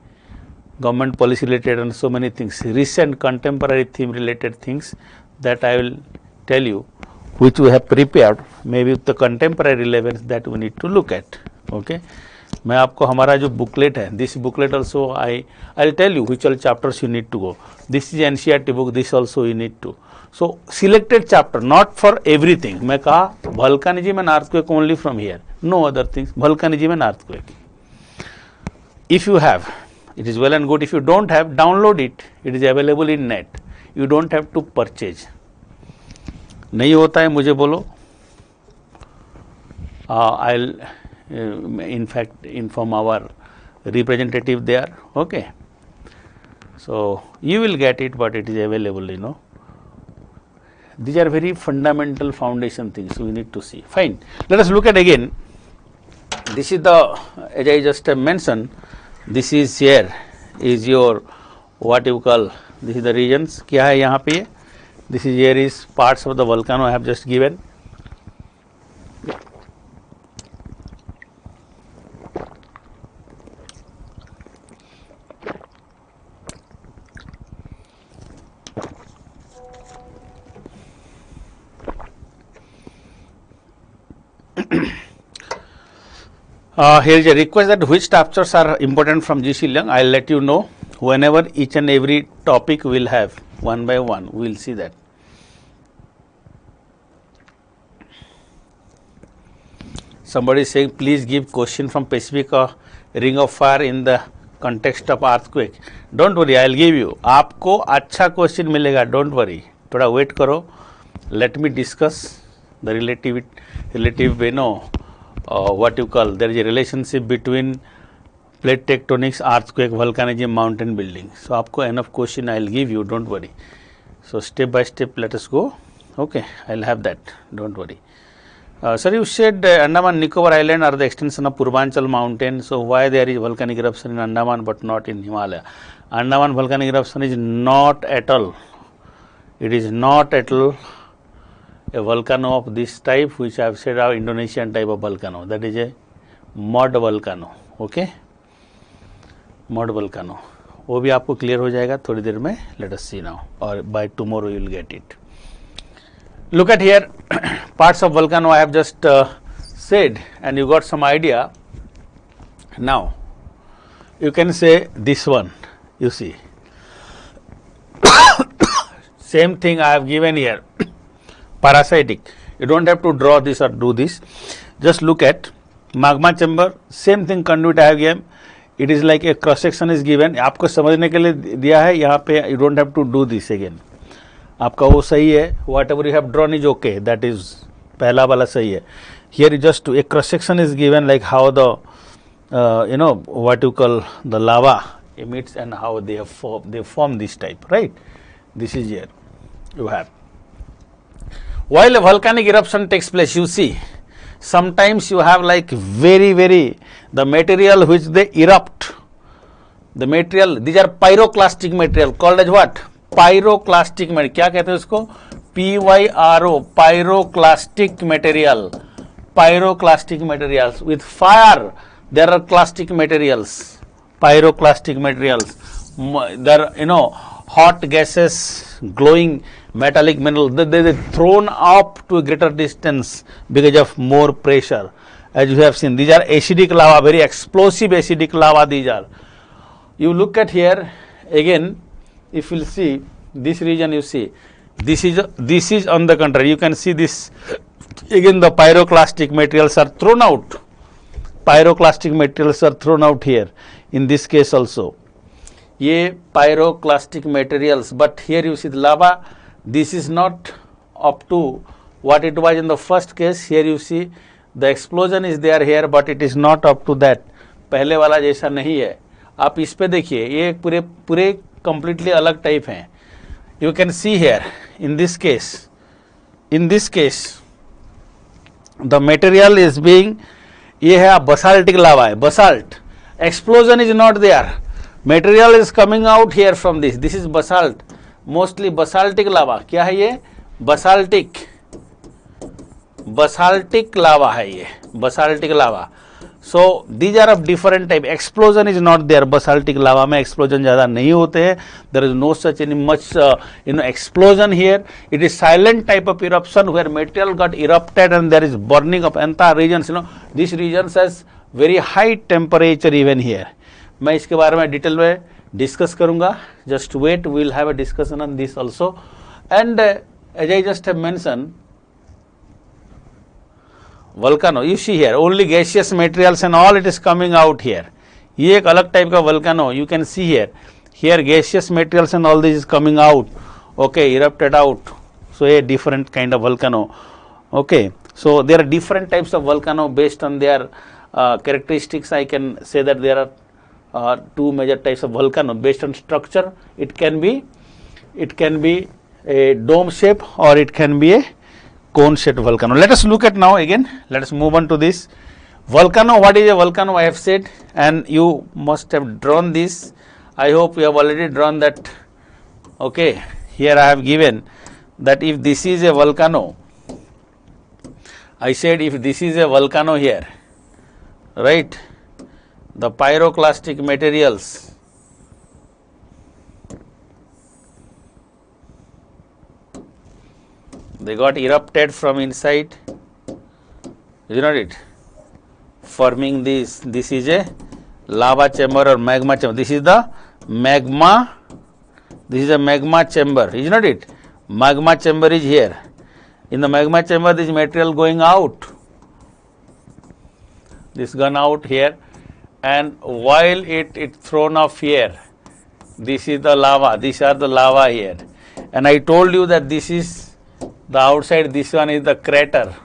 S1: government policy related and so many things, recent contemporary theme related things that I will tell you, which we have prepared, maybe with the contemporary relevance that we need to look at. Okay. मैं आपको हमारा जो booklet है, this booklet also I will tell you which all chapters you need to go. This is NCERT book, this also you need to. So selected chapter, not for everything. मैं कहा volcanism and earthquake only from here, no other things. Volcanism and earthquake. If you have, it is well and good. If you don't have, download it. It is available in net. You don't have to purchase. नहीं होता है मुझे बोलो. I'll in fact inform our representative there. Okay, so you will get it, but it is available, these are very fundamental foundation things we need to see. Fine, let us look at again. This is the, as I just mentioned, this is here is your what you call, this is the regions. क्या है यहाँ पे? This is here is parts of the volcano I have just given. Here is a request that which chapters are important from GC Liang. I will let you know whenever each and every topic will have one by one. We will see that. Somebody is saying please give question from Pacific Ring of Fire in the context of earthquake. Don't worry, I will give you. आपको अच्छा question मिलेगा. Don't worry. थोड़ा wait करो. Let me discuss the relative what you call, there is a relationship between plate tectonics, earthquake, volcanism, mountain building. So आपको enough question I will give you, don't worry. So step by step let us go. Okay, I will have that, don't worry. Sir, you said Andaman Nicobar Island are the extension of Purvanchal mountain. So why there is volcanic eruption in Andaman but not in Himalaya? Andaman volcanic eruption is not at all. It is not at all a volcano of this type which I have said are Indonesian type of volcano. That is a mud volcano. Okay, mud volcano. वो भी आपको clear हो जाएगा थोड़ी देर में. Let us see now, or by tomorrow you will get it. Look at here, parts of volcano I have just said, and you got some idea. Now you can say this one, you see. Same thing I have given here. Parasitic. You don't have to draw this or do this. Just look at magma chamber. Same thing conduit I have given. It is like a cross section is given. आपको समझने के लिए दिया है यहाँ पे. You don't have to do this again. आपका वो सही है. Whatever you have drawn is okay. That is पहला वाला सही है. Here is just a cross section is given, like how the what you call the lava emits and how they form this type, right? This is here. You have. While a volcanic eruption takes place, you see, sometimes you have like very the material which they erupt. The material, these are pyroclastic material called as what? Pyroclastic material. क्या कहते हैं उसको? PYRO, pyroclastic material. Pyroclastic materials. With fire, there are clastic materials. Pyroclastic materials. There are, hot gases, glowing metallic mineral, they are thrown up to a greater distance because of more pressure. As you have seen, these are acidic lava, very explosive acidic lava these are. You look at here again, if you will see this region, you see this is on the contrary. You can see this again, the pyroclastic materials are thrown out. Pyroclastic materials are thrown out here in this case also. ये pyroclastic materials, but here you see the lava. This is not up to what it was in the first case. Here you see the explosion is there here, but it is not up to that. पहले वाला जैसा नहीं है. आप इस पे देखिए, ये पूरे पूरे कंप्लीटली अलग टाइप हैं. You can see here in this case the material is being, ये है बसाल्टिक लावा है, basalt. Explosion is not there, material is coming out here from this is basalt, mostly basaltic lava. क्या है ये? Basaltic lava है ये, basaltic lava. So these are of different type. Explosion is not there, basaltic lava में explosion ज्यादा नहीं होते हैं. There is no such any much explosion here. It is silent type of eruption where material got erupted and there is burning of entire regions. This regions has very high temperature even here. मैं इसके बारे में detail में discuss करूंगा. Just wait, we will have a discussion on this also. And as I just have mention, volcano, you see here only gaseous materials and all it is coming out here. ये एक अलग type का volcano, you can see here gaseous materials and all this is coming out, okay, erupted out. So a different kind of volcano. Okay, so there are different types of volcano based on their characteristics. I can say that there are two major types of volcano based on structure. It can be a dome shape or it can be a cone shaped volcano. Let us look at now again. Let us move on to this volcano. What is a volcano? I have said, and you must have drawn this. I hope you have already drawn that. Okay, here I have given that if this is a volcano, I said if this is a volcano here, right, the pyroclastic materials they got erupted from inside, is not it, forming this. This is a lava chamber or magma chamber. This is the magma, this is a magma chamber, is not it? Magma chamber is here. In the magma chamber, this material going out, this gone out here, and while it thrown off here, this is the lava, these are the lava here. And I told you that this is the outside, this one is the crater,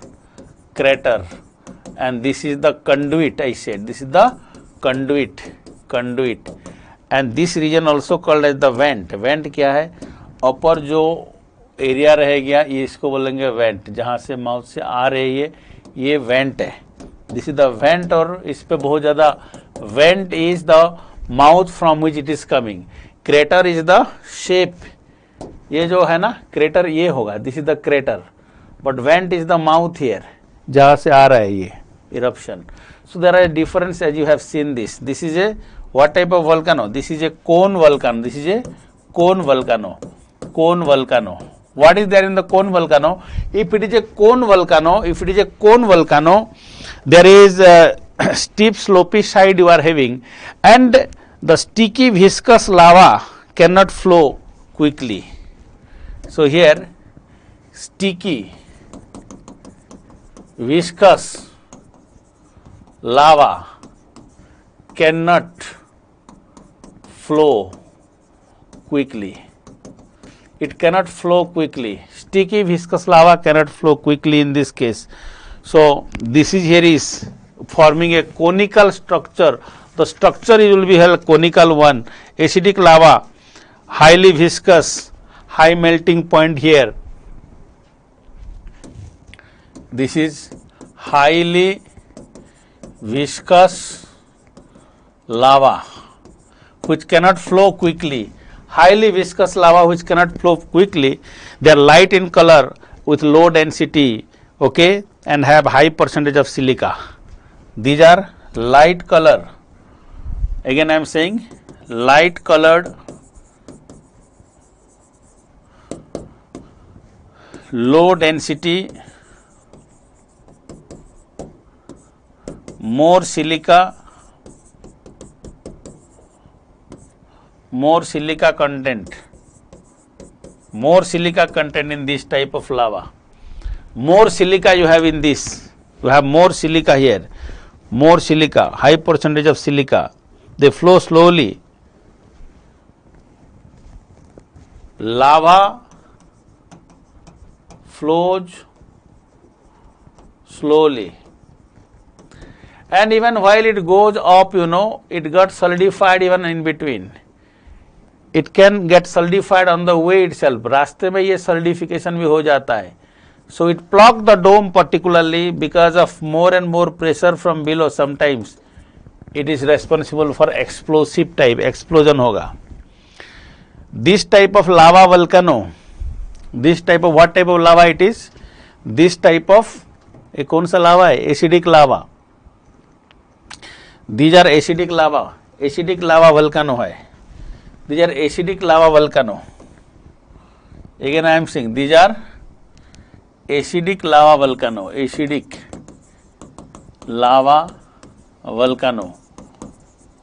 S1: and this is the conduit. I said this is the conduit, and this region also called as the vent. Vent क्या है? ऊपर जो area रह गया ये इसको बोलेंगे went, जहाँ से माउथ से आ रही है ये वेंट है. दिस इज द वेंट, और इस पे बहुत ज़्यादा. Vent is the mouth from which it is coming. Crater is the shape. ये जो है ना क्रेटर ये होगा, this is the crater, but vent is the mouth here, जहाँ से आ रहा है ये eruption. So there are difference as you have seen this. This is a what type of volcano? This is a cone volcano. This is a cone volcano. Cone volcano. What is there in the cone volcano? If it is a cone volcano, there is a steep slopy side you are having, and the sticky viscous lava cannot flow quickly. So here sticky viscous lava cannot flow quickly. It cannot flow quickly. Sticky viscous lava cannot flow quickly in this case. So this is here is forming a conical structure. The structure will be held conical one. Acidic lava, highly viscous, high melting point here. This is highly viscous lava which cannot flow quickly. Highly viscous lava which cannot flow quickly. They are light in color with low density, okay, and have high percentage of silica. These are light color. Again I am saying light colored, low density, more silica content, more silica content in this type of lava. More silica you have in this. You have more silica here. More silica, high percentage of silica. They flow slowly. Lava flows slowly, And even while it goes up, it got solidified even in between. It can get solidified on the way itself. रास्ते में ये solidification भी हो जाता है. So it blocked the dome particularly because of more and more pressure from below. Sometimes it is responsible for explosive type, explosion होगा. This type of lava volcano, this type of what type of lava it is? This type of ये कौन सा लावा है? Acidic lava. These are acidic lava. Acidic lava volcano है. These are acidic lava volcano. Again I am saying these are acidic lava volcano. Acidic lava volcano.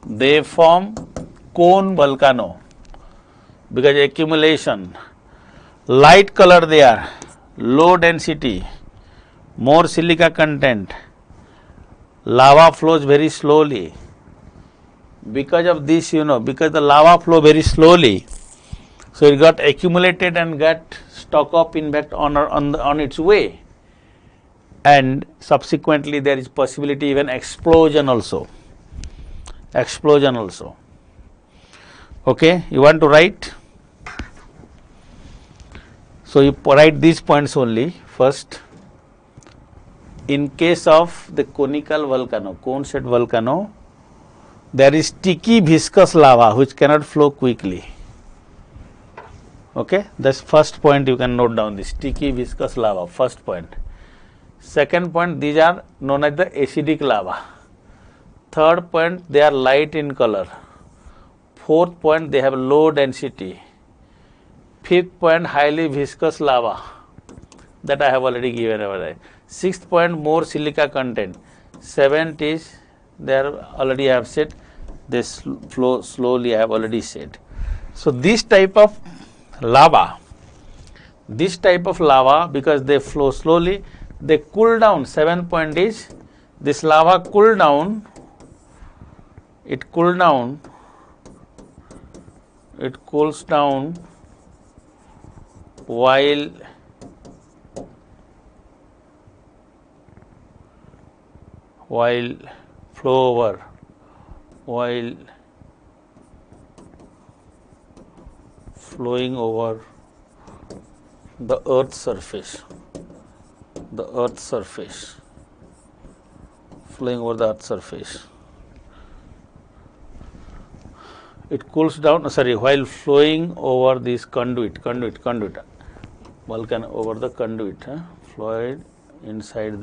S1: They form cone volcano because accumulation. Light color they are. Low density. More silica content. Lava flows very slowly. Because of this, because the lava flow very slowly, so it got accumulated and got stuck up in fact on its way, and subsequently there is possibility even explosion also. Explosion also. Okay, you want to write? So you write these points only first. In case of the conical volcano, cone-shaped volcano, there is sticky viscous lava which cannot flow quickly. Okay, that's first point you can note down, this sticky viscous lava, first point. Second point, these are known as the acidic lava. Third point, they are light in color. Fourth point, they have low density. Fifth point, highly viscous lava, that I have already given over. Sixth point, more silica content. Seventh is, there already I have said, they flow slowly, I have already said. So this type of lava, because they flow slowly, they cool down. Seventh point is, this lava cool down, it cools down while flowing over the earth's surface, flowing over the earth's surface. It cools down, while flowing over this conduit, volcano over the conduit, flowing inside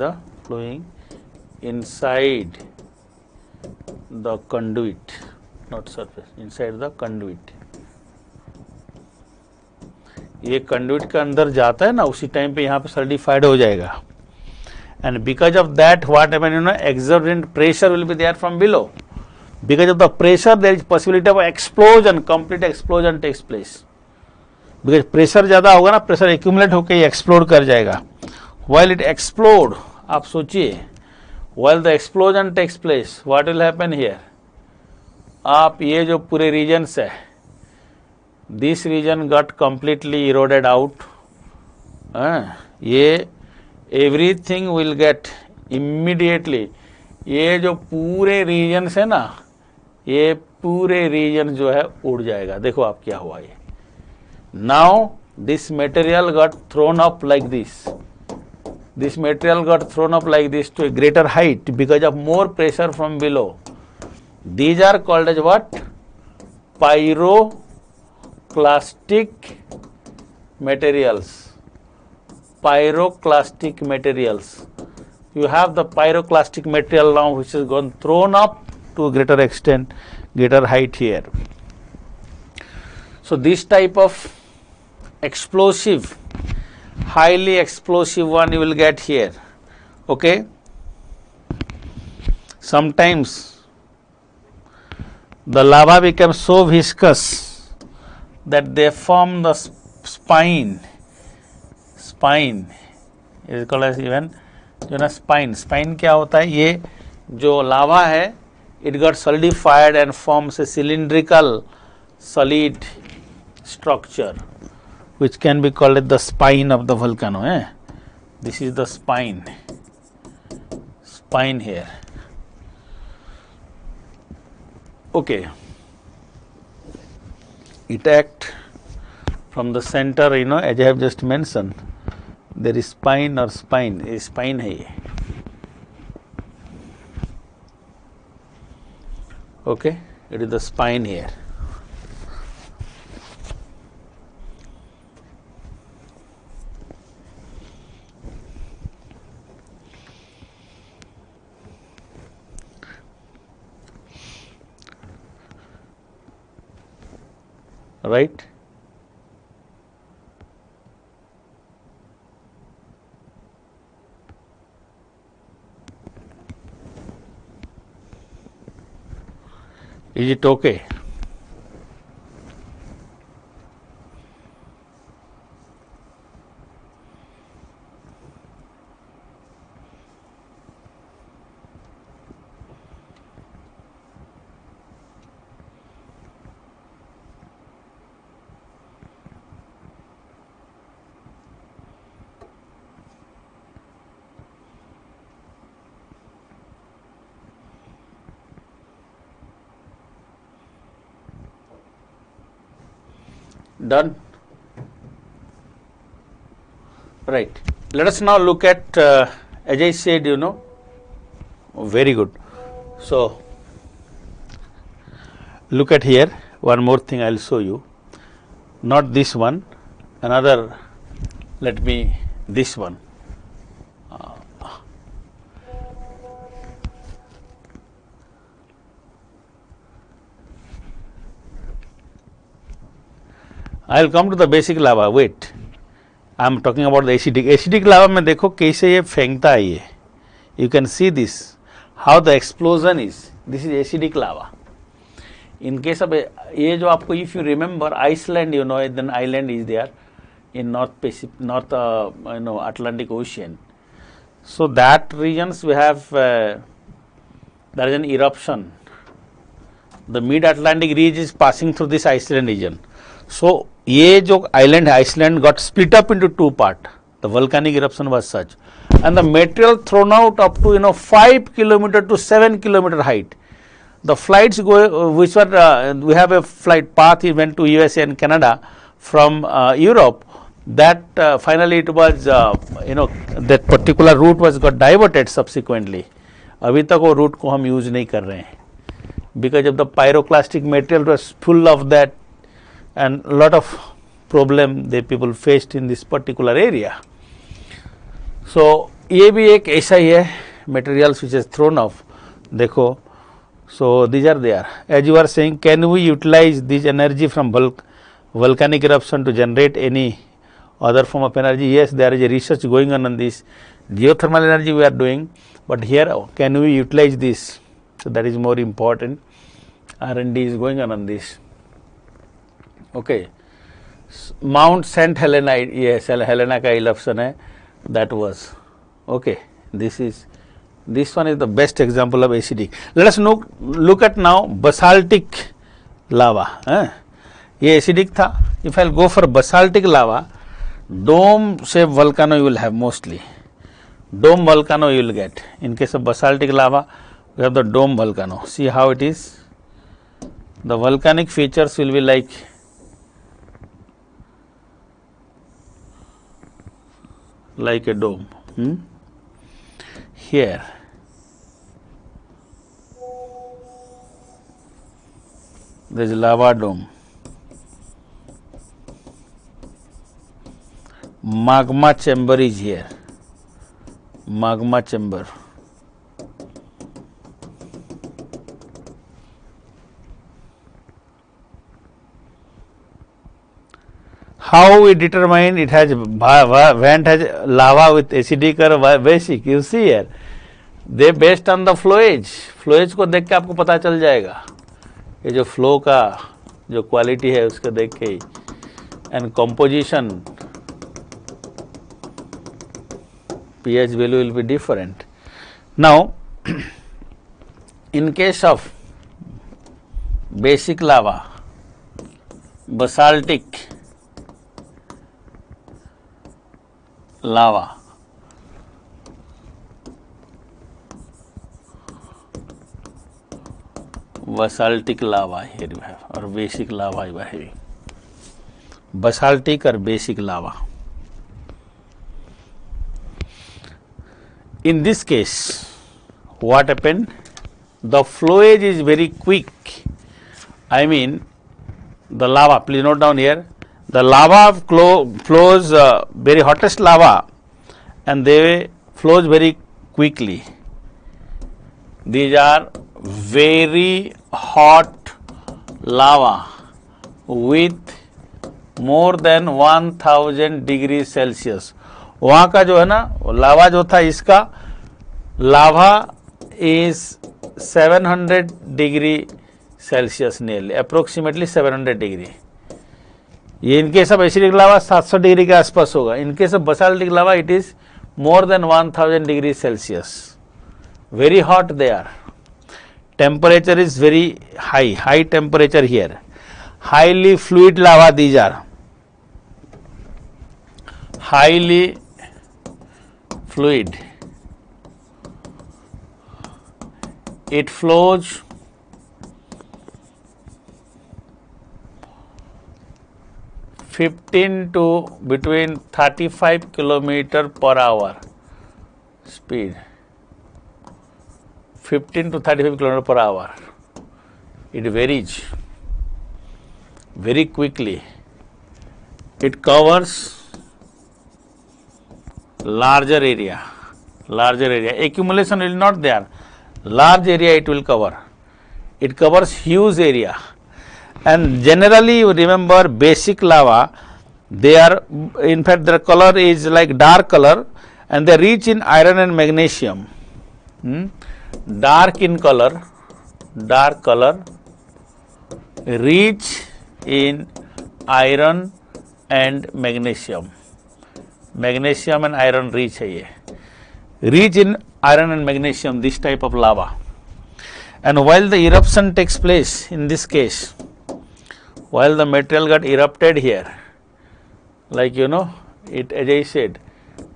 S1: the conduit, not surface, inside the conduit. ये conduit के अंदर जाता है ना, उसी time पे यहाँ पे solidified हो जाएगा. And because of that, what happen, exorbitant pressure will be there from below. Because of the pressure, there is possibility of explosion, complete explosion takes place. Because pressure ज़्यादा होगा ना, pressure accumulate होकर ये explode कर जाएगा. While it explode, आप सोचिए, while the explosion takes place, what will happen here? आप ये जो पूरे regions है, this region got completely eroded out. ये everything will get immediately. ये जो पूरे regions है ना, ये पूरे region जो है उड़ जाएगा. देखो आप क्या हुआ ये. Now this material got thrown up like this. This material got thrown up like this to a greater height because of more pressure from below. These are called as what? Pyroclastic materials. Pyroclastic materials. You have the pyroclastic material now which has gone thrown up to a greater extent, greater height here. So this type of explosive, highly explosive one you will get here. Okay. Sometimes the lava becomes so viscous that they form the spine is called as even spine. Spine क्या होता है? ये जो lava है, it got solidified and forms a cylindrical solid structure which can be called the spine of the volcano. This is the spine here. Okay, it act from the center, you know, as I have just mentioned, there is spine or spine, a spine hai ye. Okay, it is the spine here. Right? Is it okay? Done? Right. Let us now look at, as I said, you know, very good. So, look at here, one more thing I will show you. Not this one, another, let me, this one. I will come to the basic lava. Wait, I am talking about the acidic. Acidic lava में देखो कैसे ये फेंकता है ये. You can see this, how the explosion is. This is acidic lava. In case of ये जो आपको, if you remember Iceland, you know, then island is there in North Atlantic Ocean. So that regions we have there is an eruption. The mid-Atlantic ridge is passing through this Iceland region. So ये जो island है, Iceland got split up into two parts. The volcanic eruption was such, and the material thrown out up to 5 kilometer to 7 kilometer height. The flights go, which were we have a flight path. He went to USA and Canada from Europe. That finally it was that particular route was got diverted subsequently. अभी तक वो route को हम use नहीं कर रहे हैं, because of the pyroclastic material was full of that, and a lot of problem the people faced in this particular area. So ये भी एक ऐसा ही है, materials which is thrown off. देखो, so these are there. As you are saying, can we utilize this energy from volcanic eruption to generate any other form of energy? Yes, there is a research going on this. Geothermal energy we are doing, but here can we utilize this? So that is more important. R&D is going on this. Okay. Mount St. Helena, yes, Helena का eruption है, that was okay. This one is the best example of acidic. Let us look at now basaltic lava. ये acidic था. If I'll go for basaltic lava, dome shaped volcano you will have mostly. Dome volcano you will get. In case of basaltic lava, we have the dome volcano. See how it is. The volcanic features will be like a dome. Here there is lava dome. Magma chamber is here. Magma chamber. How we determine it has vent has lava with acidic or basic? You see here, they based on the flowage. Flowage को देख के आपको पता चल जाएगा. ये जो flow का जो quality है उसको देख के, and composition, pH value will be different. Now, in case of basic lava, basaltic lava, basaltic lava here you have, or basic lava you are having. Basaltic or basic lava. In this case, what happened? The flowage is very quick. I mean, the lava, please note down here, the lava flows very hottest lava, and they flows very quickly. These are very hot lava with more than 1000 degree celsius. वहाँ का जो है ना lava जो था, इसका lava is 700 degree celsius nearly, approximately 700 degree. ये इनके सब एसिडिक लावा 700 डिग्री के आसपास होगा. इनके सब basaltic lava it is more than 1000 degrees Celsius. Very hot they are. Temperature is very high temperature here. Highly fluid lava these are. Highly fluid. It flows between 35 kilometer per hour speed. 15 to 35 kilometer per hour. It varies very quickly. It covers larger area. Accumulation will not there. Large area it will cover. It covers huge area. And generally you remember basic lava, they are, in fact their color is like dark color, and they are rich in iron and magnesium. Dark in color, rich in iron and magnesium. Magnesium and iron rich है ये. Rich in iron and magnesium, this type of lava. And while the eruption takes place, in this case, while the material got erupted here, like it, as I said,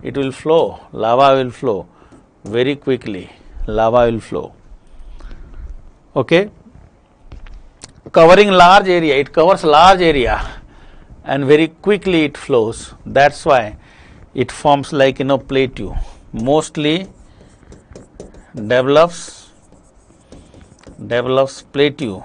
S1: it will flow, lava will flow very quickly, lava will flow. Okay, covering large area, it covers large area and very quickly it flows. That's why it forms like plateau. Mostly develops plateau.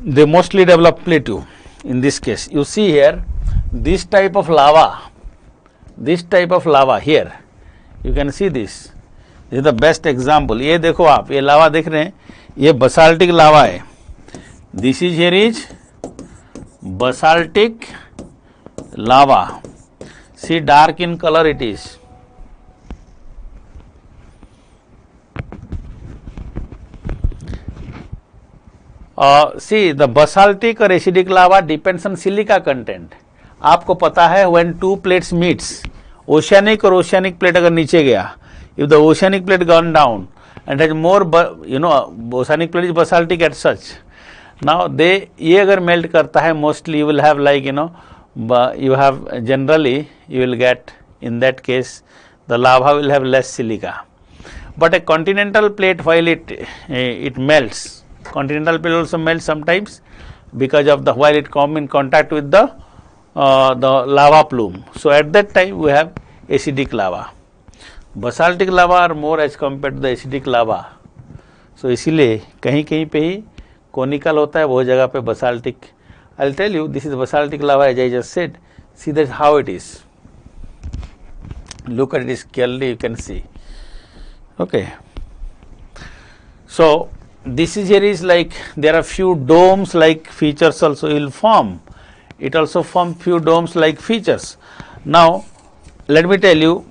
S1: They mostly develop plateau. In this case, you see here, this type of lava here, you can see this. This is the best example. ये देखो आप, ये लावा देख रहे हैं, ये basaltic lava है. This is here is basaltic lava. See, dark in color it is. See, the basaltic or acidic lava depends on silica content. आपको पता है when two plates meets, oceanic और oceanic plate अगर नीचे गया, if the oceanic plate gone down and has more, oceanic plate is basaltic as such. Now ये अगर melt करता है, mostly you will have like you have generally you will get, in that case the lava will have less silica. But a continental plate, while it melts, continental plate also melts sometimes because of the, while it come in contact with the lava plume. So at that time we have acidic lava. Basaltic lava are more as compared to the acidic lava. So इसीलिए कहीं कहीं पे ही conical होता है, वो जगह पे basaltic. I'll tell you, this is basaltic lava as I just said. See that how it is. Look at this clearly, you can see. Okay. So this is here is like there are few domes like features also will form. It also form few domes like features. Now let me tell you,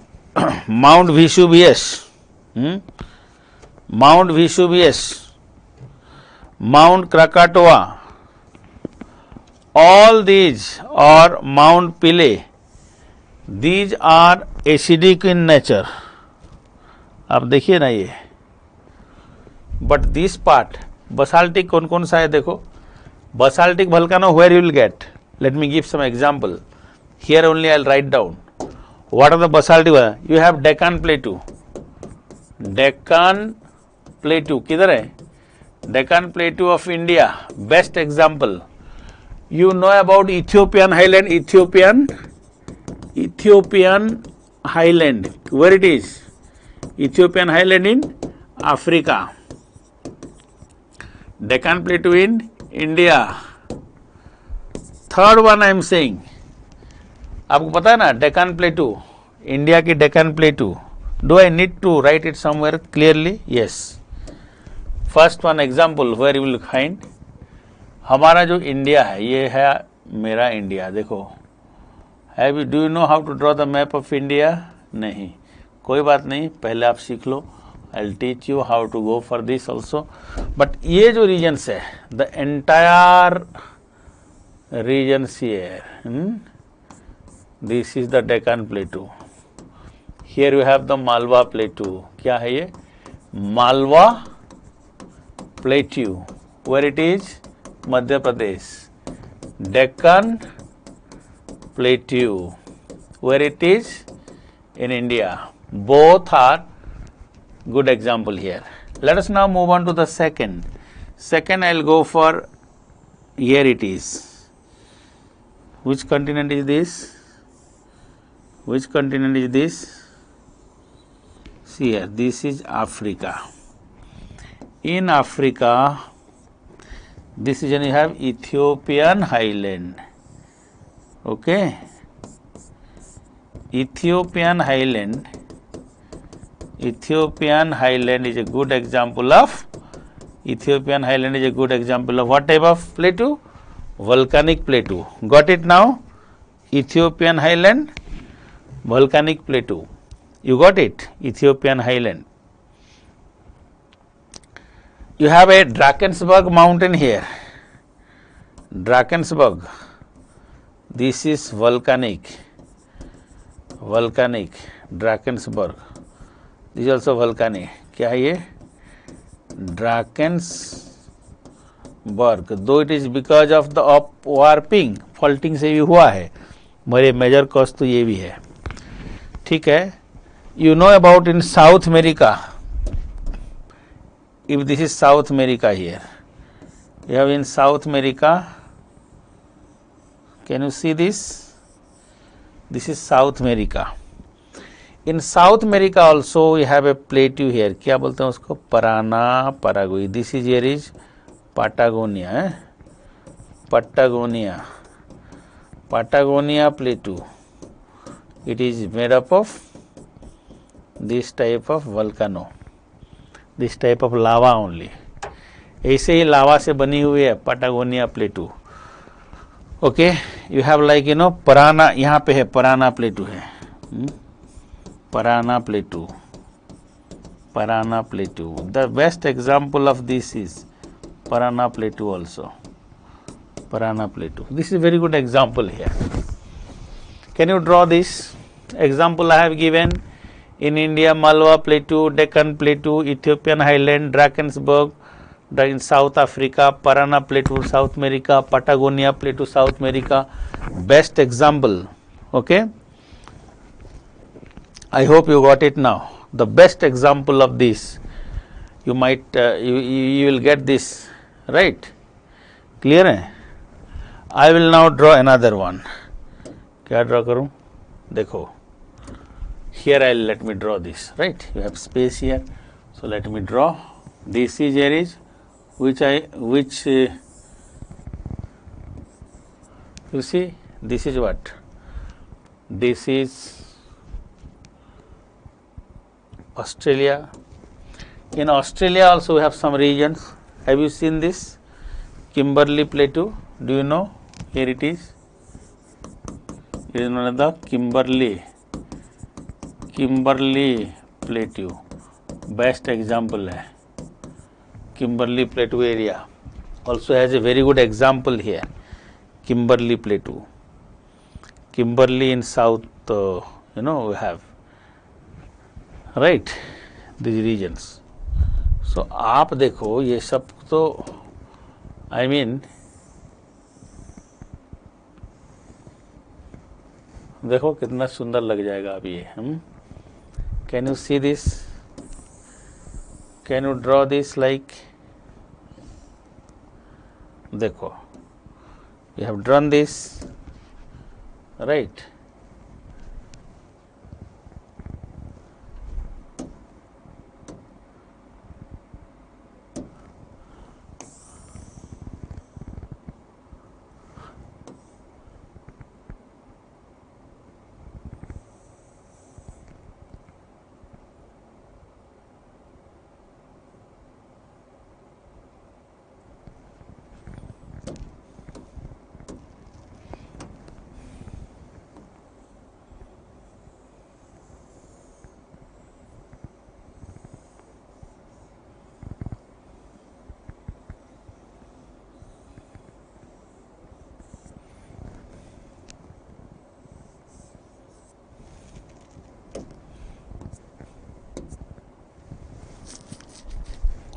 S1: Mount Vesuvius, Mount Vesuvius, Mount Krakatoa, all these, or Mount Pile, these are acidic in nature. आप देखिए ना ये. But this part, basaltic कौन कौन सा है देखो. Basaltic volcano where you will get. Let me give some example. Here only I will write down. What are the basaltic? You have Deccan Plateau. Deccan प्लेटू किधर है? Deccan प्लेटू of India, best example. You know about Ethiopian highland, Ethiopian highland, where it is? Ethiopian highland in Africa. Deccan Plateau in India. Third one I am saying, आपको पता है ना Deccan plateau, India की Deccan plateau. Do I need to write it somewhere clearly? Yes. First one example where you will find, हमारा जो India है ये है मेरा इंडिया. देखो, have you, do you know how to draw the map of India? नहीं, कोई बात नहीं, पहले आप सीख लो. I will teach you how to go for this also. But ये जो रीजन्स है, the entire regions here, this is the Deccan plateau. Here you have the Malwa plateau. क्या है ये? Malwa plateau. Where it is? Madhya Pradesh. Deccan plateau, where it is? In India. Both are good example here. Let us now move on to the second. Second I'll go for, here it is. Which continent is this? Which continent is this? See here, this is Africa. In Africa, this region you have Ethiopian highland. Okay, Ethiopian highland. Ethiopian highland is a good example of, Ethiopian highland is a good example of what type of plateau? Volcanic plateau. Got it now? Ethiopian highland, volcanic plateau. You got it? Ethiopian highland. You have a Drakensberg mountain here. Drakensberg. This is volcanic. Volcanic. Drakensberg. This is also volcanic. क्या है ये? Drakensberg. Though it is because of the upwarping, faulting से भी हुआ है, मरे major cause तो ये भी है. ठीक है. You know about in South America. If this is South America here, you have in South America, can you see this? This is South America. In South America also we have a plateau here. क्या बोलते हैं उसको? Parana, Paraguay. This is here is Patagonia. Patagonia. Patagonia plateau. It is made up of this type of volcano. This type of lava only. ऐसे ही लावा से बनी हुई है Patagonia plateau. Okay, you have like Parana, यहाँ पे है पराना प्लेटू है. Parana प्लेटू. Parana plateau. The best example of this is Parana plateau also. Parana plateau. This is a very good example here. Can you draw this example I have given? In India, Malwa Plateau, Deccan Plateau, Ethiopian Highland, Drakensberg, in South Africa, Parana Plateau, South America, Patagonia Plateau, South America. Best example. Okay. I hope you got it now. The best example of this, you might, you will get this, right? Clear है? I will now draw another one. क्या draw करूँ? देखो. Here let me draw this, right? You have space here, so let me draw. This is here is you see, this is what? This is Australia. In Australia also we have some regions. Have you seen this? Kimberley Plateau. Do you know? Here it is. It is known as the Kimberley Plateau. Best example है. Kimberley Plateau area also has a very good example here. Kimberley Plateau. Kimberley in south, we have, right, these regions. So आप देखो ये सब तो I mean देखो कितना सुंदर लग जाएगा अब ये. Can you see this? Can you draw this like, देखो, you have drawn this, right?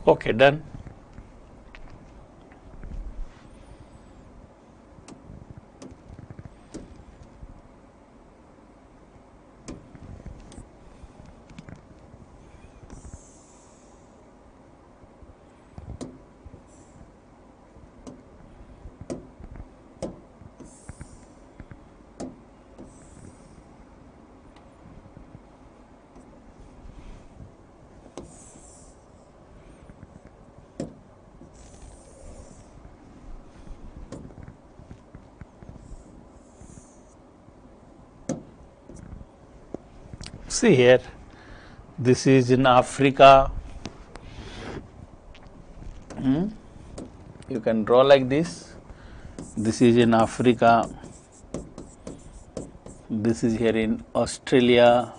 S1: Okay, done. See here, this is in Africa. You can draw like this. This is in Africa. This is here in Australia.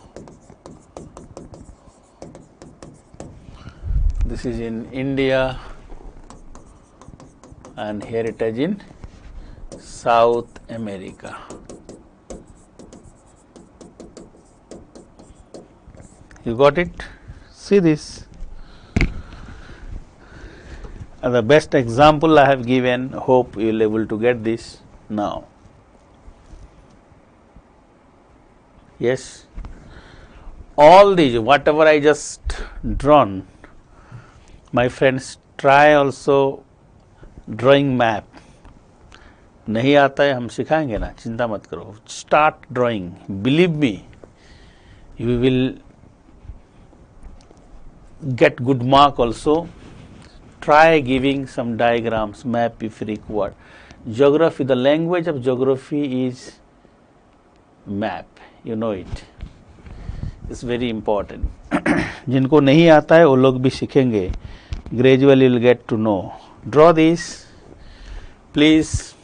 S1: This is in India. And here it is in South America. You got it? See this. And the best example I have given, hope you will able to get this now. Yes, all these, whatever I just drawn, my friends, try also drawing map. नहीं आता है हम सिखाएंगे ना, चिंता मत करो. Start drawing. Believe me, you will get good mark also. Try giving some diagrams, map if required. Geography, the language of geography is map. You know it. It's very important. जिनको नहीं आता है वो लोग भी सीखेंगे. Gradually you'll get to know. Draw this, please.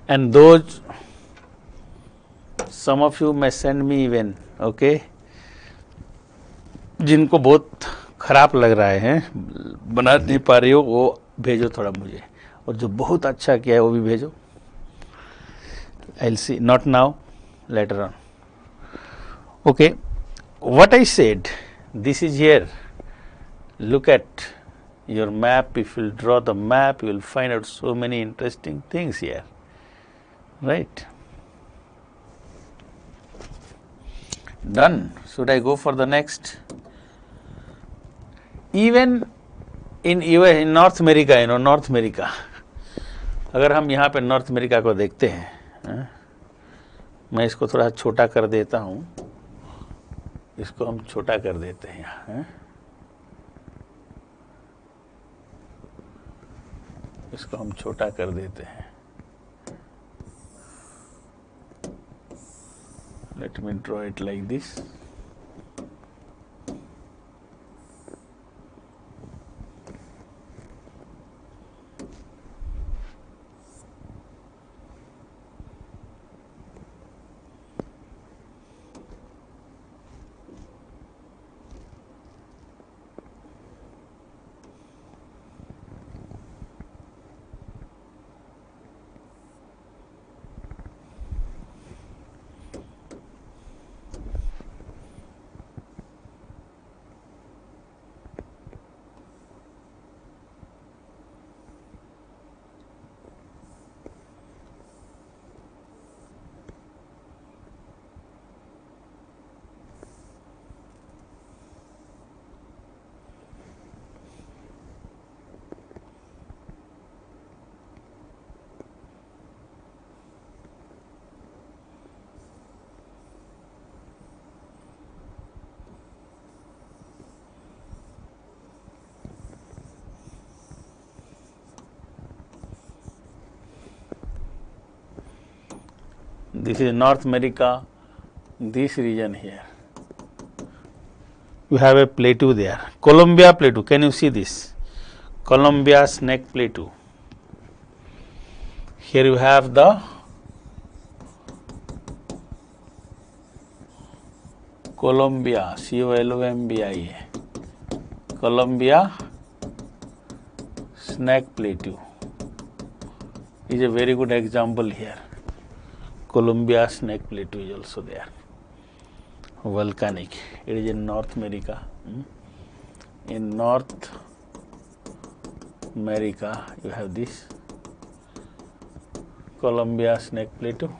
S1: And those, some of you may send me even, okay? जिनको बहुत खराब लग रहा है, बना नहीं पा रही हो, वो भेजो थोड़ा मुझे. और जो बहुत अच्छा किया है वो भी भेजो. I'll see, not now, later on. Okay, what I said, this is here. Look at your map. If you draw the map, you will find out so many interesting things here. Right? Done. Should I go for the next? Even in US, in North America, you know, North America. अगर हम यहाँ पे north America को देखते हैं, मैं इसको थोड़ा छोटा कर देता हूँ. इसको हम छोटा कर देते हैं यहाँ. इसको हम छोटा कर देते हैं. Let me draw it like this. This is North America, this region here. You have a plateau there. Columbia Plateau. Can you see this? Columbia Snake Plateau. Here you have the Columbia, Columbia, Columbia Snake Plateau is a very good example here. Columbia Snake Plateau is also there. Volcanic. It is in North America. In North America, you have this Columbia Snake Plateau.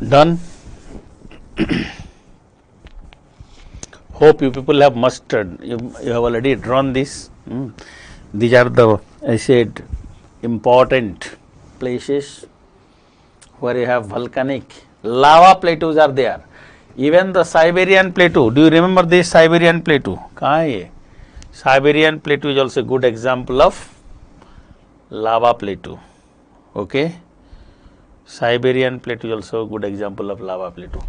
S1: Done. Hope you people have mastered. You have already drawn this. These are the, I said, important places where you have volcanic lava plateaus are there. Even the Siberian Plateau. Do you remember this Siberian Plateau? कहाँ है ये? Siberian Plateau is also a good example of lava plateau. Okay. Siberian Plateau is also a good example of lava plateau.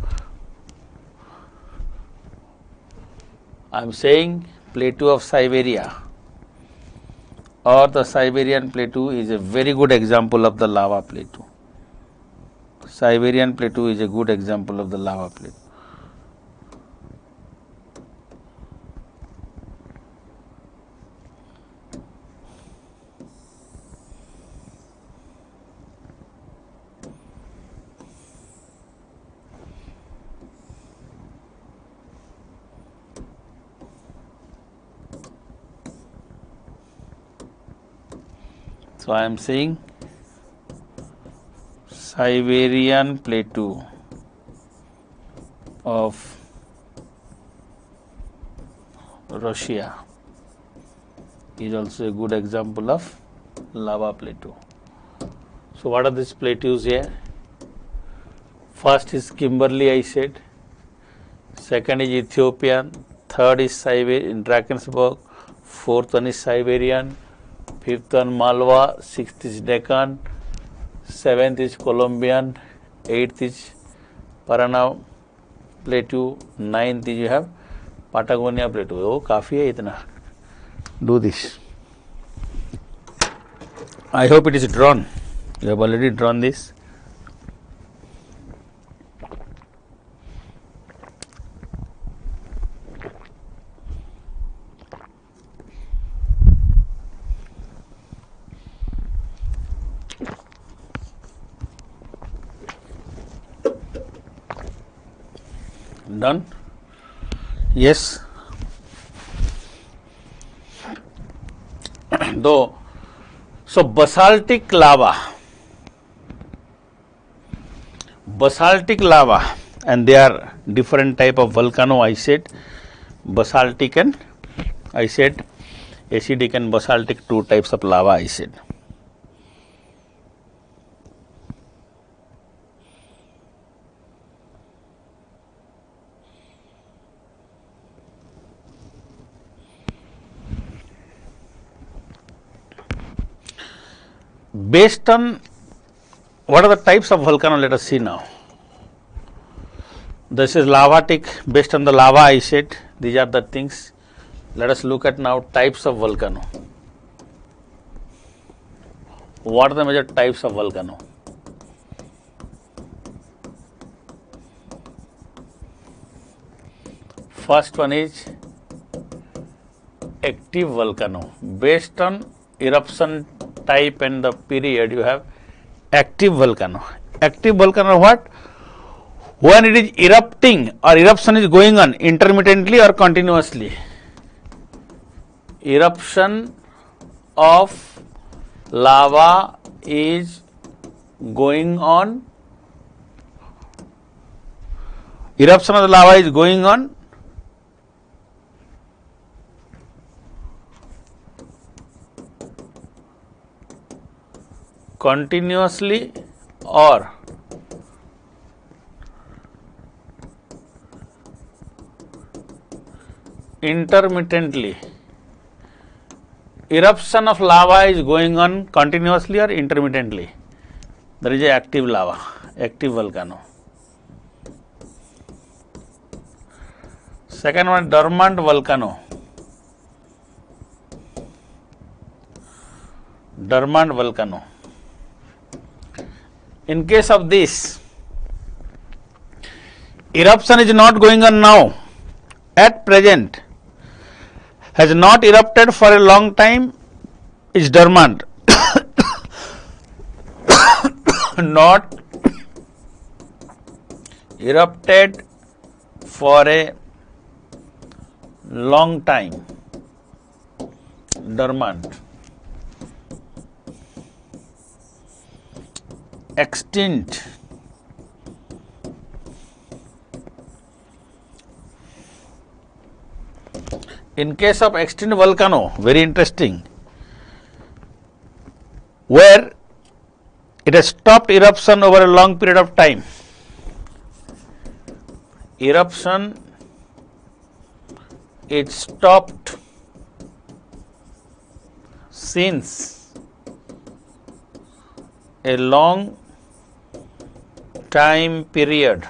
S1: I am saying Plateau of Siberia or the Siberian Plateau is a very good example of the lava plateau. Siberian Plateau is a good example of the lava plateau. So I am saying Siberian Plateau of Russia is also a good example of lava plateau. So what are these plateaus here? First is Kimberley, I said. Second is Ethiopian. Third is Siberian, Drakensberg. Fourth one is Siberian. Fifth one Malwa. Sixth is Deccan. Seventh is Colombian. Eighth is Parana Plateau. Ninth is you have Patagonia Plateau. Oh, काफी है इतना. Do this. I hope it is drawn. You have already drawn this. Done? Yes. Though, so basaltic lava, and they are different type of volcano. I said basaltic and I said acidic and basaltic, two types of lava. I said. Based on what are the types of volcano, let us see now. This is lavatic, based on the lava I said, these are the things. Let us look at now types of volcano. What are the major types of volcano? First one is active volcano. Based on eruption type and the period, you have active volcano. Active volcano what? when it is erupting or eruption is going on intermittently or continuously. Eruption of lava is going on. Eruption of the lava is going on continuously or intermittently. Eruption of lava is going on continuously or intermittently. There is a active lava, active volcano. Second one, dormant volcano. Dormant volcano. In case of this, eruption is not going on now, at present, has not erupted for a long time, is dormant. Not erupted for a long time, dormant. Extinct. In case of extinct volcano, very interesting, where it has stopped eruption over a long period of time. Eruption is stopped since a long time period.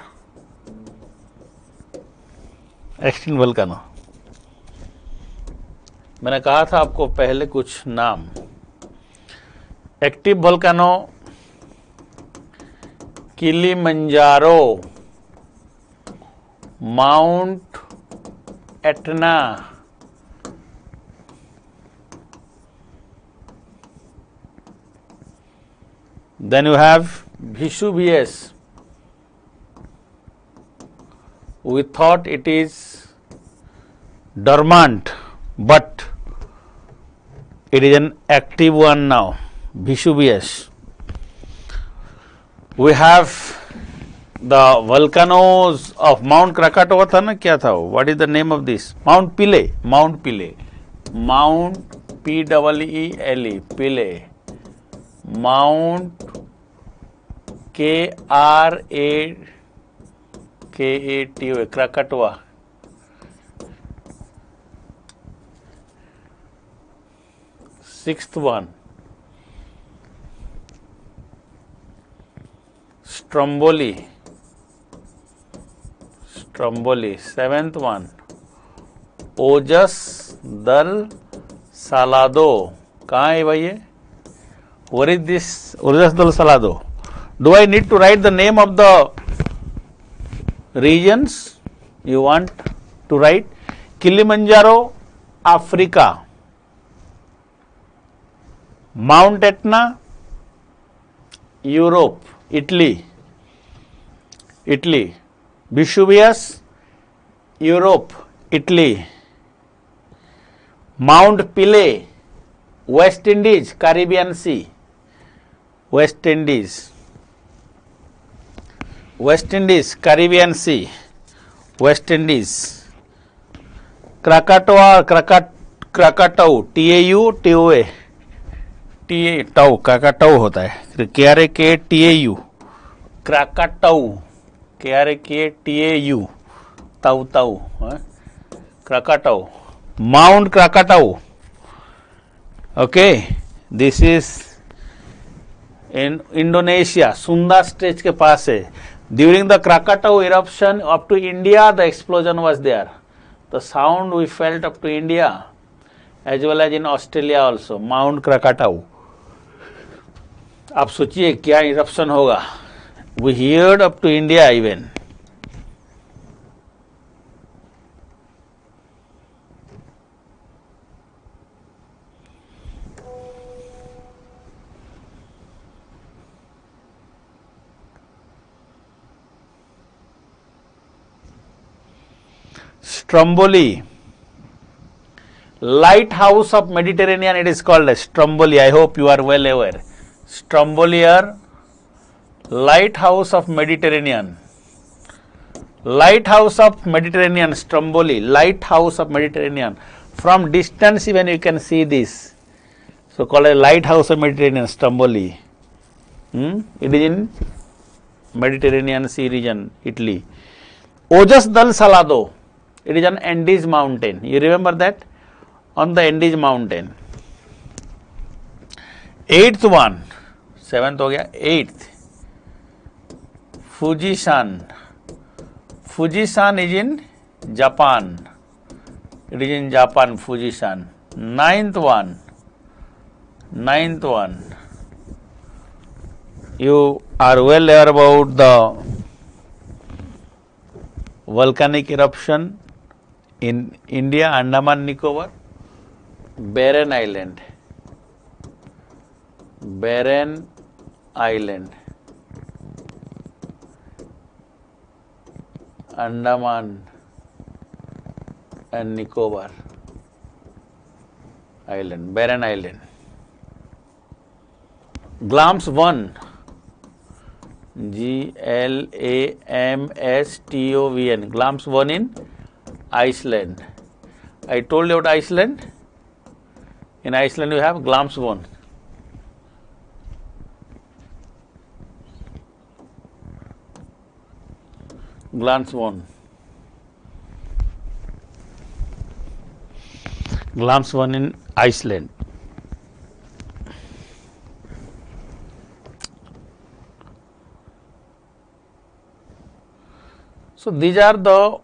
S1: Extinct volcano. मैंने कहा था आपको पहले कुछ नाम. Active volcano, Kilimanjaro, mount Etna, then you have Vesuvius. We thought it is dormant, but it is an active one now, Vesuvius. We have the volcanoes of Mount Krakatoa था ना, क्या था वो? What is the name of this? Mount Pile. Mount Pile. Mount P-E-E-L-E. Pile. Mount K-R-A-K-A-T-O. Krakatoa. Sixth one, Stromboli. Stromboli. Seventh one, Ojos del Salado. कहाँ है भाई ये? Where is this Ojos del Salado? Do I need to write the name of the regions you want to write? Kilimanjaro, Africa. Mount Etna, Europe, Italy. Italy. Vesuvius, Europe, Italy. Mount Pile, West Indies, Caribbean Sea. West Indies. West Indies, Caribbean Sea. West Indies. Krakatoa, Krakatau, T-A-U-T-O-A. Tau Krakatau होता है. KRAKTAU. Krakatau. KRAKTAU. Tau tau. Krakatau. Mount Krakatau. Okay. This is in Indonesia. Sunda stretch के पास है. During the Krakatau eruption up to India the explosion was there. The sound we felt up to India as well as in Australia also. Mount Krakatau. आप सोचिए क्या eruption होगा. We heard up to India even. Stromboli, lighthouse of Mediterranean, it is called as Stromboli. I hope you are well aware. Stromboli are lighthouse of Mediterranean. Lighthouse of Mediterranean, Stromboli, lighthouse of Mediterranean. From distance even you can see this. So called a lighthouse of Mediterranean, Stromboli. It is in Mediterranean Sea region, Italy. Ojos del Salado, it is on Andes mountain. You remember that? On the Andes mountain. Eighth one, seventh हो गया, eighth. Fujisan. Fujisan is in Japan. It is in Japan, Fujisan. Ninth one. You are well aware about the volcanic eruption in India, Andaman Nicobar, Barren Island. Barren Island, Andaman and Nicobar Island, Barren Island. Glams 1, Glamstovn, Glams 1 in Iceland. I told you about Iceland. In Iceland you have Glams 1. Glams 1. Glams 1 in Iceland. So these are the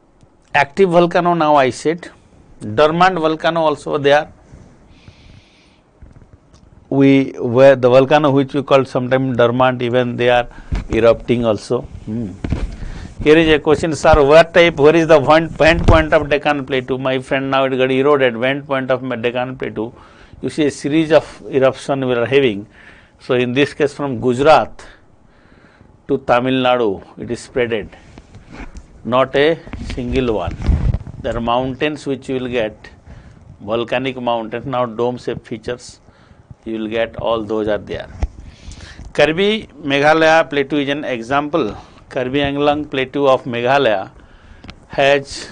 S1: active volcano now I said. Dormant volcano also there. Where the volcano which we call sometimes dormant, even they are erupting also. Here is a question, sir, where is the vent point of Deccan Plateau? My friend, now it got eroded, vent point of Deccan Plateau. You see a series of eruption we are having. So in this case from Gujarat to Tamil Nadu, it is spreaded, not a single one. There are mountains which you will get, volcanic mountains, now dome shape features, you will get all those are there. Karbi Meghalaya Plateau is an example. Karbi Anglong Plateau of Meghalaya has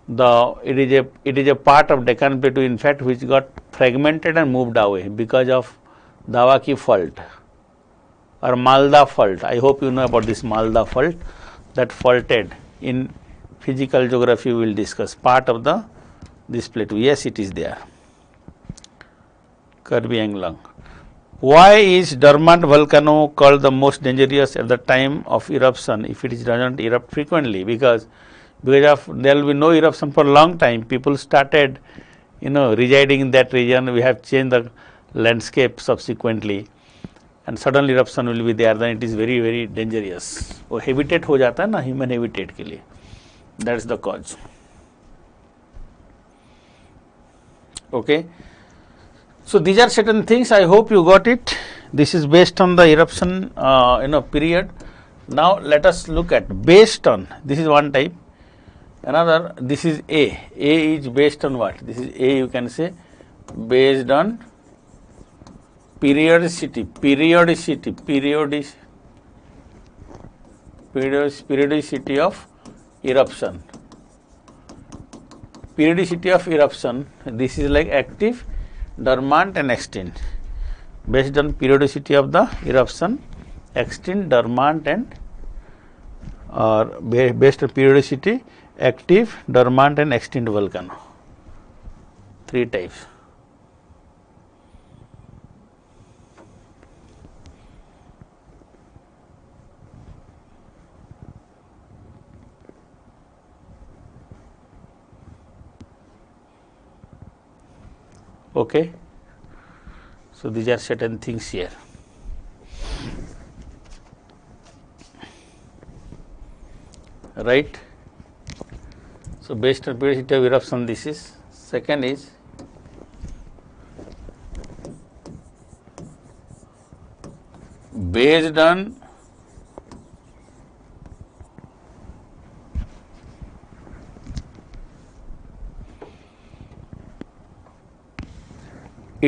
S1: it is a part of Deccan Plateau in fact which got fragmented and moved away because of Dawaki fault or Malda fault. I hope you know about this Malda fault that faulted. In physical geography we will discuss part of this plateau. Yes, it is there. Karbi Anglong. Why is dormant volcano called the most dangerous at the time of eruption if it doesn't erupt frequently? Because of there will be no eruption for a long time. People started, residing in that region. We have changed the landscape subsequently, and sudden eruption will be there. Then it is very, very dangerous. वो habitat हो जाता है ना human habitat के लिए. That is the cause. Okay. So these are certain things. I hope you got it. This is based on the eruption, period. Now let us look at based on. This is one type. Another. This is A. A is based on what? This is A. You can say based on periodicity of eruption. Periodicity of eruption. This is like active, dormant and extinct. Based on periodicity of the eruption, extinct, dormant and based on periodicity, active, dormant and extinct volcano. Three types. Okay. So these are certain things here. Right. So based on periodicity of eruption, this is. Second is based on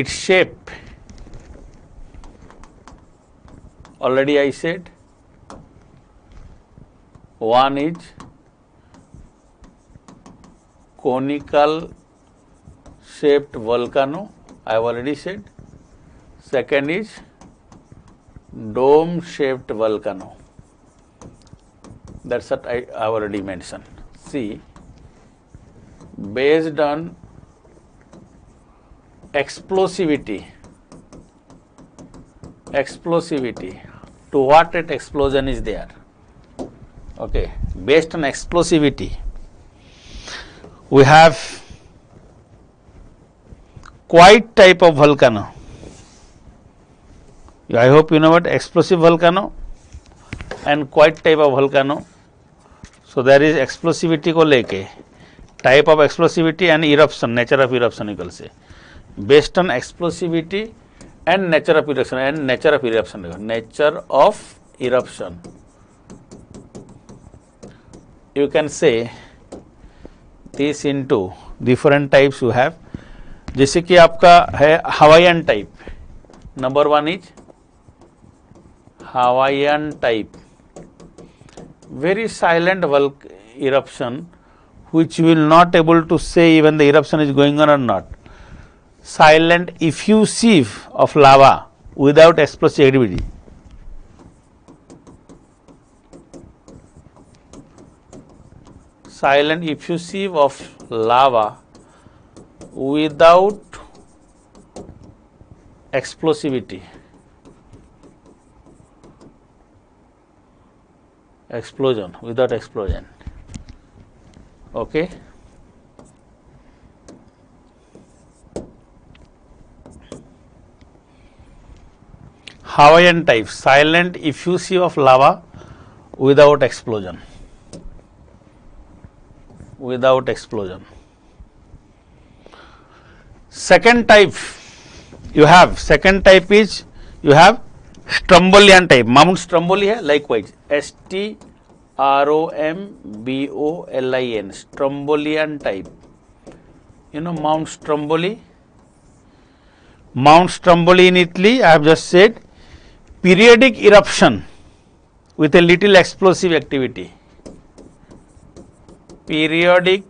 S1: its shape, already I said, one is conical shaped volcano, I have already said. Second is dome shaped volcano, that's what I have already mentioned. See, based on explosivity, to what rate explosion is there, okay, based on explosivity, we have quite type of volcano. I hope you know what explosive volcano and quite type of volcano. So there is explosivity को लेके type of explosivity and eruption, nature of eruption you can say. Based on explosivity and nature of eruption, nature of eruption, you can say this into different types you have. जैसे कि आपका है Hawaiian type, number one is Hawaiian type, very silent eruption which you will not able to say even the eruption is going on or not. Silent effusive of lava without explosive activity. Silent effusive of lava without explosivity. Explosion, without explosion. Okay. Hawaiian type, silent effusive of lava without explosion. Without explosion. Second type you have, second type is you have Strombolian type. Mount Stromboli है likewise, STROMBOLIN, Strombolian type. You know Mount Stromboli? Mount Stromboli in Italy, I have just said, periodic eruption with a little explosive activity. Periodic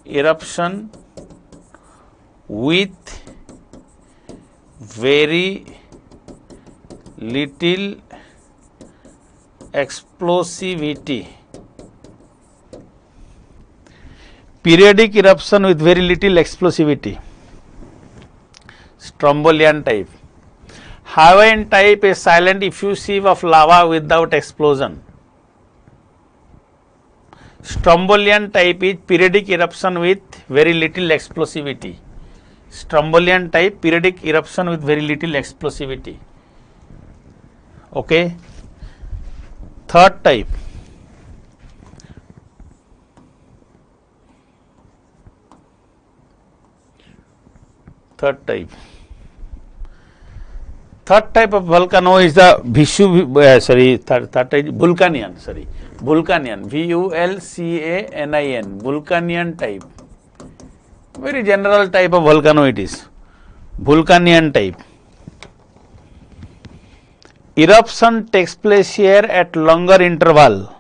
S1: eruption with very little explosivity. Periodic eruption with very little explosivity. Strombolian type. Hawaiian type is silent effusive of lava without explosion. Strombolian type is periodic eruption with very little explosivity. Strombolian type, periodic eruption with very little explosivity. Okay. Third type. Third type of volcano is the Vulcanian, Vulcanian, VULCANIN, Vulcanian type. Very general type of volcano it is. Vulcanian type. Eruption takes place here at longer interval.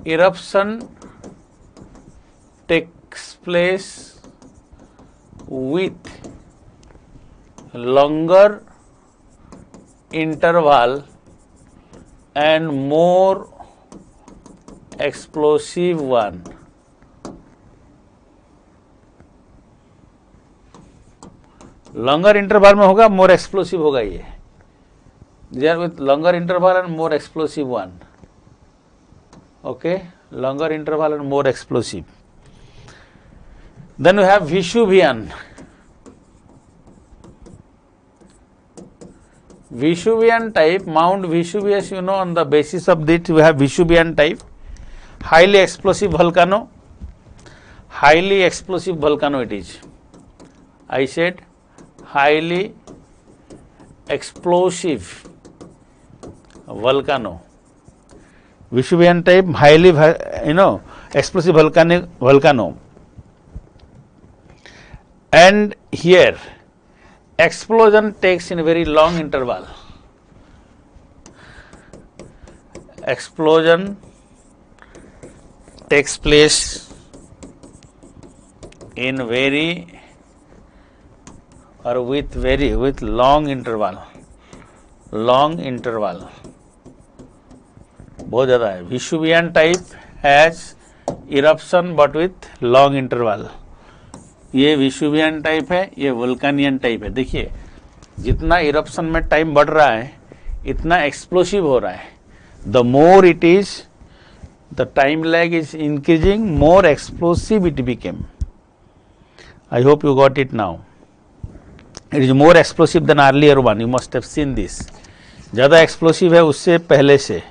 S1: Eruption takes place with longer interval and more explosive one. Longer interval में होगा, more explosive होगा ये. There with longer interval and more explosive one. Okay, longer interval and more explosive. Then we have Vesuvian. Vesuvian type, Mount Vesuvius, you know, on the basis of this we have Vesuvian type. Highly explosive volcano. Highly explosive volcano it is. I said highly explosive volcano. Vesuvian type, highly, explosive volcano. And here, explosion takes in a very long interval. Explosion takes place in with long interval. बहुत ज़्यादा है. Vesuvian type has eruption but with long interval. ये Vesuvian type है, ये Vulcanian type है. देखिए जितना eruption में टाइम बढ़ रहा है इतना एक्सप्लोसिव हो रहा है. The more it is, the time lag is increasing, more explosive it became. I hope you got it now. It is more explosive than earlier one. You must have seen this. ज़्यादा explosive है उससे पहले से.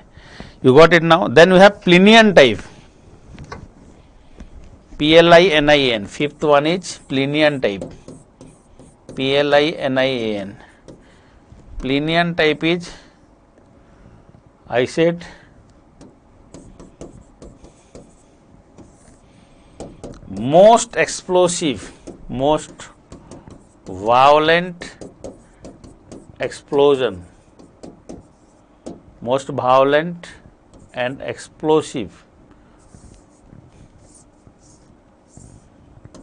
S1: You got it now. Then you have Plinian type. PLINIAN. Fifth one is Plinian type. PLINIAN. Plinian type is, I said, most explosive, most violent explosion, most violent and explosive,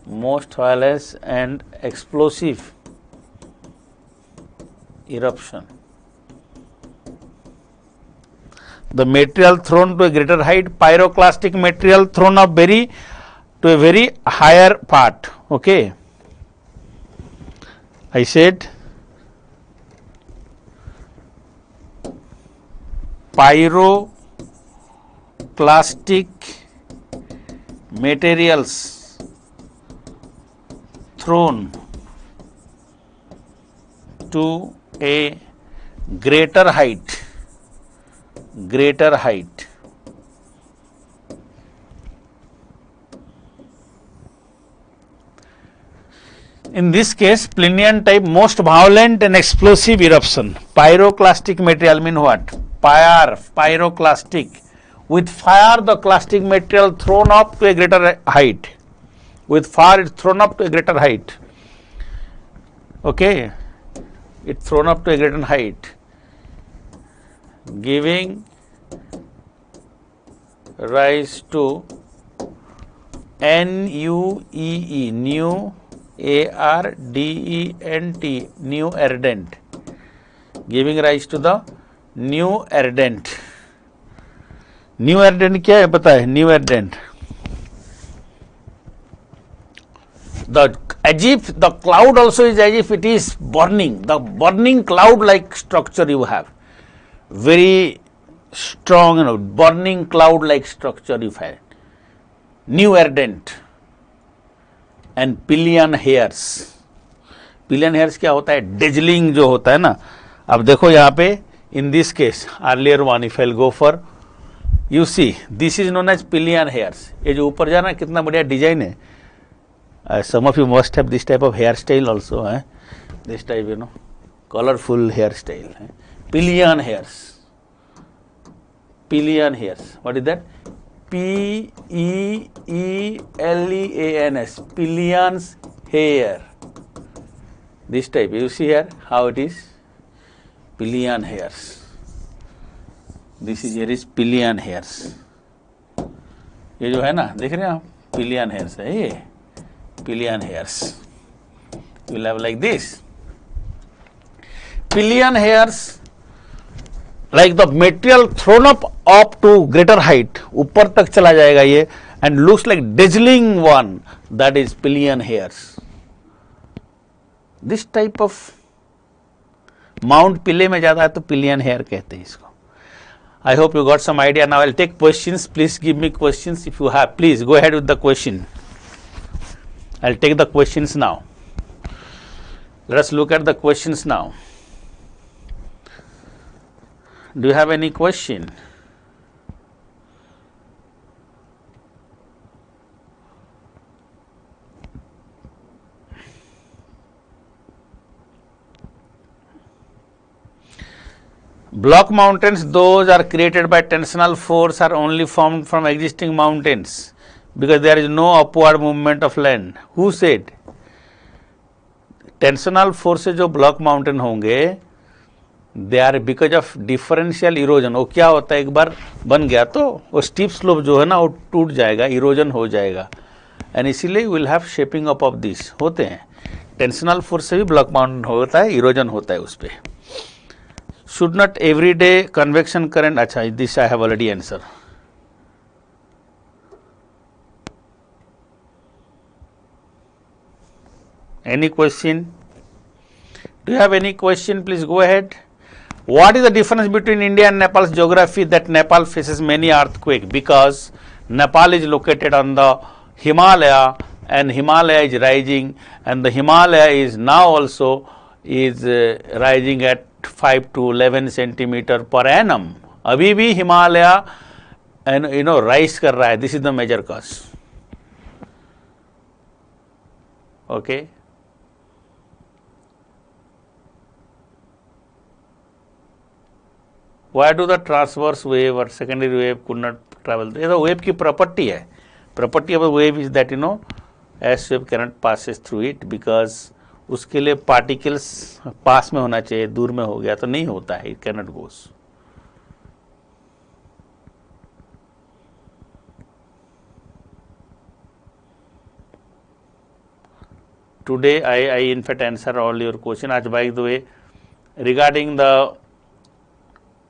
S1: most violent and explosive eruption. The material thrown to a greater height, pyroclastic material thrown up to a very higher part. Okay, I said pyroclastic materials thrown to a greater height. In this case, Plinian type, most violent and explosive eruption. Pyroclastic material mean what? Pyroclastic. With fire, the clastic material thrown up to a greater height. With fire, it's thrown up to a greater height. Okay, it's thrown up to a greater height, giving rise to NUEE, new ARDENT, new ardent, giving rise to the new ardent. New ardent क्या है पता है? New ardent, as if the cloud also is as if it is burning. The burning cloud like structure you have, very strong, burning cloud like structure you have. New ardent. And pillion hairs. Pillion hairs क्या होता है? Dazzling जो होता है ना. अब देखो यहाँ पे in this case earlier one, if I'll go for, you see this is known as pillion hairs. ये जो ऊपर जाना कितना बढ़िया डिजाइन है. Some of you must have this type of hairstyle also. This type, colorful hairstyle. Pillion hairs. Pillion hairs. What is that? PEELEANS. Pillion's hair. This type. You see here how it is? Pillion hairs. This is here is pillion hairs. ये जो है ना, देख रहे हैं आप? Pillion hairs है ये. Pillion hairs. You will have like this. Pillion hairs, like the material thrown up to greater height, ऊपर तक चला जाएगा ये, and looks like dazzling one. That is pillion hairs. This type of Mount Pile में ज़्यादा है तो pillion hair कहते हैं इसको. I hope you got some idea. Now I'll take questions. Please give me questions if you have. Please go ahead with the question. I'll take the questions now. Let us look at the questions now. Do you have any question? block mountains, those are created by tensional force, are only formed from existing mountains because there is no upward movement of land. Who said? Tensional force से जो block mountain होंगे they are because of differential erosion. वो क्या होता है, एक बार बन गया तो वो स्टीप स्लोप जो है ना वो टूट जाएगा, इरोजन हो जाएगा, एंड इसीलिए will have shaping up of this. होते हैं टेंशनल फोर्स से भी ब्लॉक माउंटेन होता है, इरोजन होता है उस पर. Should not every day convection current. अच्छा, this I have already answer. Any question? Do you have any question? Please go ahead. What is the difference between India and Nepal's geography that Nepal faces many earthquakes? Because Nepal is located on the Himalaya and Himalaya is rising, and the Himalaya is now also is rising at 5 to 11 centimeter per annum. अभी भी Himalaya and rise कर रहा है. This is the major cause. Okay. Why do the transverse wave or secondary wave could not travel? ये तो wave की property है. Property of a wave is that S wave cannot passes through it because उसके लिए particles पास में होना चाहिए, दूर में हो गया तो नहीं होता है. It cannot goes. Today I in fact answer all your question. As by the way, regarding the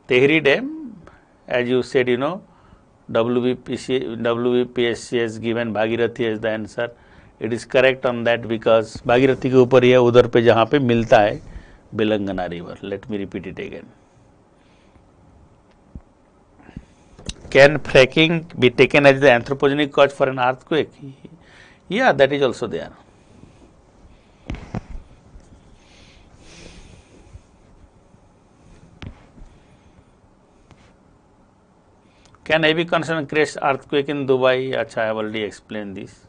S1: Tehri Dam, as you said, WBPSC has given Bhagirathi as the answer. It is correct on that because Bhagirathi के ऊपर ही है, उधर पे जहाँ पे मिलता है Belangana river. Let me repeat it again. Can fracking be taken as the anthropogenic cause for an earthquake? Yeah, that is also there. Can I be concerned crash earthquake in Dubai? Achha, I have already explained this.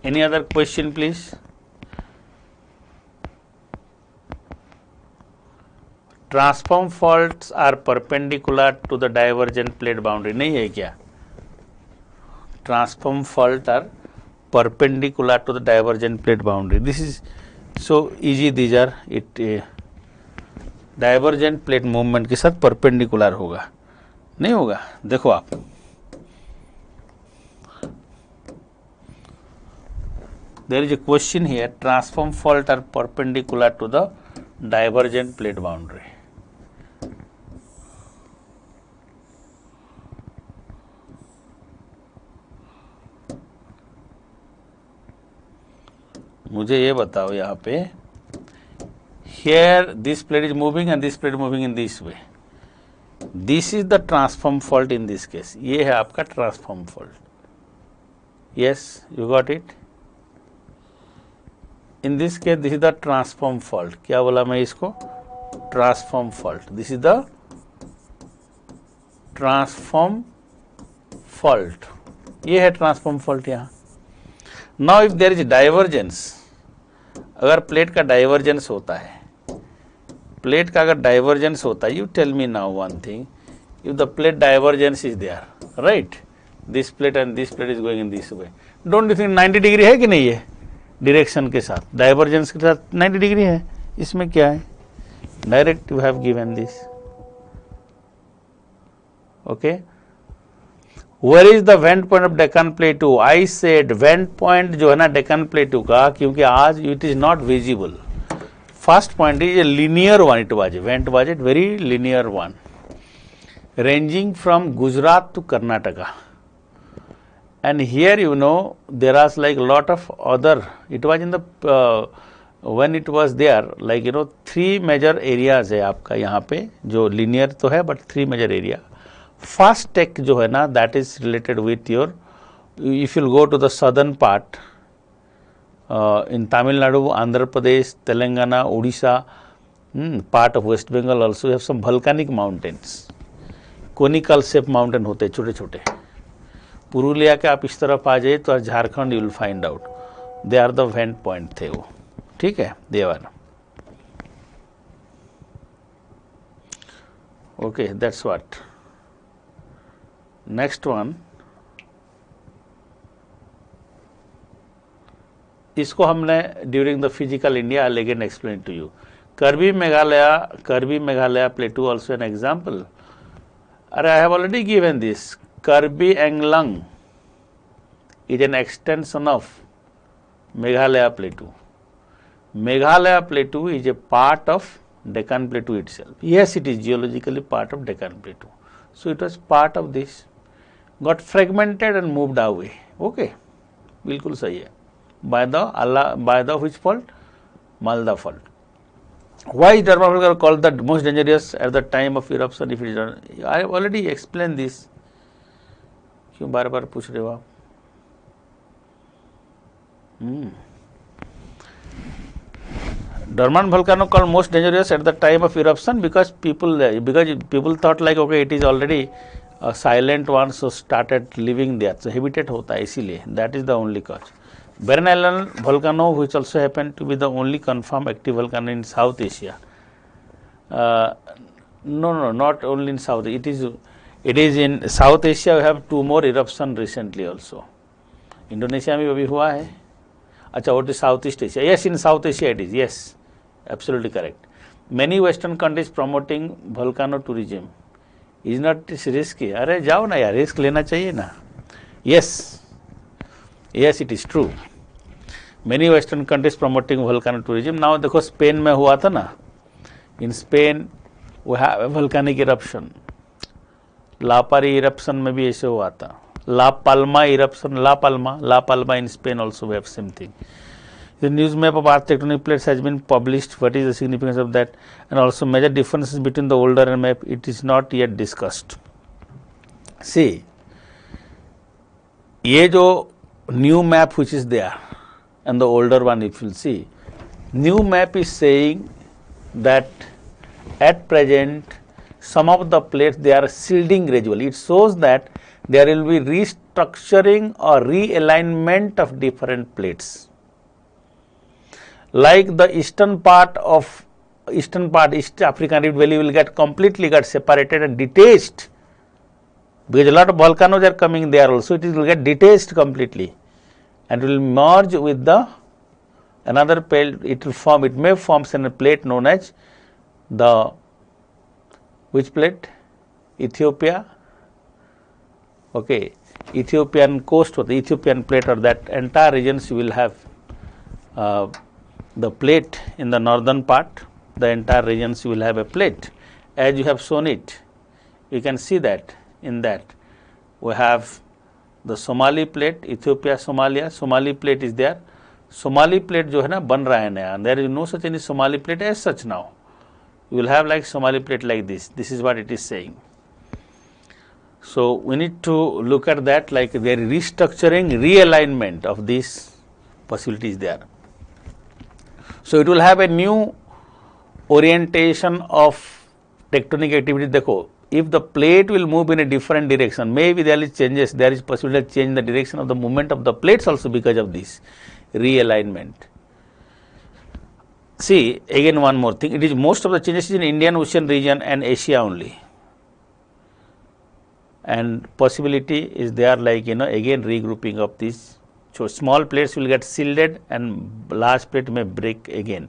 S1: Any other question, please? Transform faults are perpendicular to the divergent plate boundary. नहीं है क्या? Transform fault are perpendicular to the divergent plate boundary. This is so easy. These are it. Divergent plate movement के साथ perpendicular होगा, नहीं होगा? देखो आप, there is a question here. Transform fault are perpendicular to the divergent plate boundary. मुझे ये बताओ यहाँ पे, here this plate is moving and this plate is moving in this way. This is the transform fault in this case. ये है आपका transform fault. Yes, you got it. In this case, this is the transform fault. क्या बोला मैं इसको? Transform fault. This is the transform fault. ये है transform fault यहाँ. Now if there is divergence, अगर प्लेट का डाइवर्जेंस होता है, प्लेट का अगर डाइवर्जेंस होता है, you tell me now one thing, if the plate divergence is there, right, this plate and this plate is going in this way, don't you think 90 degree है कि नहीं है? डायरेक्शन के साथ, डाइवर्जेंस के साथ 90 डिग्री है. इसमें क्या है? Direct you have given this. Okay, where is the vent point of Deccan plateau? I said vent point जो है ना डेक्कन प्लेटू का, क्योंकि आज it is not visible. First point is a linear one. It was vent was it very linear one, ranging from Gujarat to Karnataka, and here there was like a lot of other, it was in the when it was there like 3 major areas है आपका यहाँ पे, जो linear तो है but 3 major area. First tech जो है ना, that is related with your, if you go to the southern part in Tamil Nadu, Andhra Pradesh, Telangana, Odisha, Part of West Bengal also have some volcanic mountains. Conical shape mountain होते हैं छोटे छोटे. पुरुलिया के आप इस तरफ आ जाइए तो Jharkhand you will find out. They are the vent point थे वो. ठीक है, देवर. Okay, that's what. Next one. इसको हमने during the physical India I'll again explain to you. Kirby Meghalaya plateau also an example. I have already given this. Kirby Anglang is an extension of Meghalaya plateau. Meghalaya plateau is a part of Deccan plateau itself. Yes, it is geologically part of Deccan plateau. So it was part of this, got fragmented and moved away. Okay, बिल्कुल सही है. By the which fault? Malda fault. Why is Darman Bholcano called the most dangerous at the time of eruption? If it is, I have already explained this. क्यों बार बार पूछ रहे हो आप? Darman volcano called most dangerous at the time of eruption because people thought like okay it is already a silent one, so started living there, so habitat hota hai isliye, that is the only cause. Barren Island volcano, which also happened to be the only confirmed active volcano in South Asia. No, not only in South. It is in South Asia. We have two more eruption recently also. Indonesia में भी हुआ है. अच्छा, what is Southeast Asia? Yes, in South Asia it is. Yes, absolutely correct. Many Western countries promoting volcano tourism. Is not this risky? अरे जाओ ना यार, risk लेना चाहिए ना. Yes, it is true. Many Western countries promoting volcano tourism. Now देखो Spain में हुआ था ना. In Spain we have a volcanic eruption. लापारी eruption में भी ऐसे हुआ था. La Palma eruption, La Palma in Spain also we have same thing. The news map of earth tectonic plates has been published. What is the significance of that? And also major differences between the older and map, it is not yet discussed. See, ये जो new map which is there and the older one if you will see, new map is saying that at present some of the plates they are shielding gradually. It shows that there will be restructuring or realignment of different plates. Like the East African Rift Valley will get completely separated and detached, because a lot of volcanoes are coming there also. It will get detached completely and will merge with the another plate. It may form a plate known as the which plate? Ethiopia. Okay, Ethiopian coast or the Ethiopian plate, or that entire regions you will have the plate in the northern part, the entire regions you will have a plate. As you have shown it, you can see that in that we have the Somali plate, Ethiopia, Somalia, Somali plate is there. Somali plate जो है ना बन रहा है नया. There is no such any Somali plate as such now. You will have like Somali plate like this. This is what it is saying. So we need to look at that, like there is restructuring, realignment of these possibilities there. So it will have a new orientation of tectonic activity. देखो, if the plate will move in a different direction, maybe there is changes, there is possibility to change the direction of the movement of the plates also because of this realignment. See, again one more thing, it is most of the changes in Indian Ocean region and Asia only. And possibility is there, like again regrouping of these. So small plates will get shielded and large plate may break again.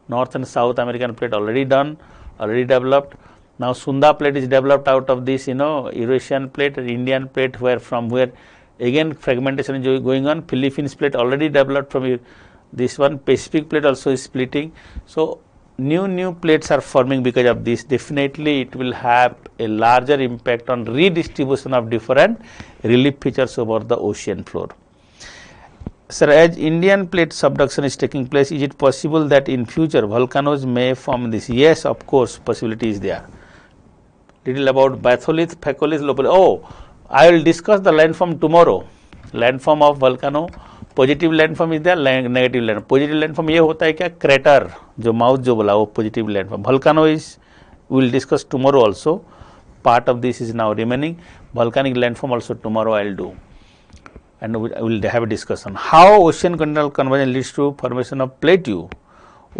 S1: North and South American plate already done, already developed. Now Sunda plate is developed out of this Eurasian plate and Indian plate, where again fragmentation is going on. Philippines plate already developed from this one. Pacific plate also is splitting. So new plates are forming because of this. Definitely it will have a larger impact on redistribution of different relief features over the ocean floor. Sir, as Indian plate subduction is taking place, is it possible that in future volcanoes may form this? Yes, of course, possibility is there. Little about batholith, phacolith, lopolith. Oh, I will discuss the landform tomorrow. Landform of volcano, positive landform is there, negative landform. Positive landform ये होता है क्या, crater, जो mouth जो बोला वो positive landform. Volcano is, we will discuss tomorrow also. Part of this is now remaining. Volcanic landform also tomorrow I will do, and we will have a discussion. How ocean continental convergence leads to formation of plateau.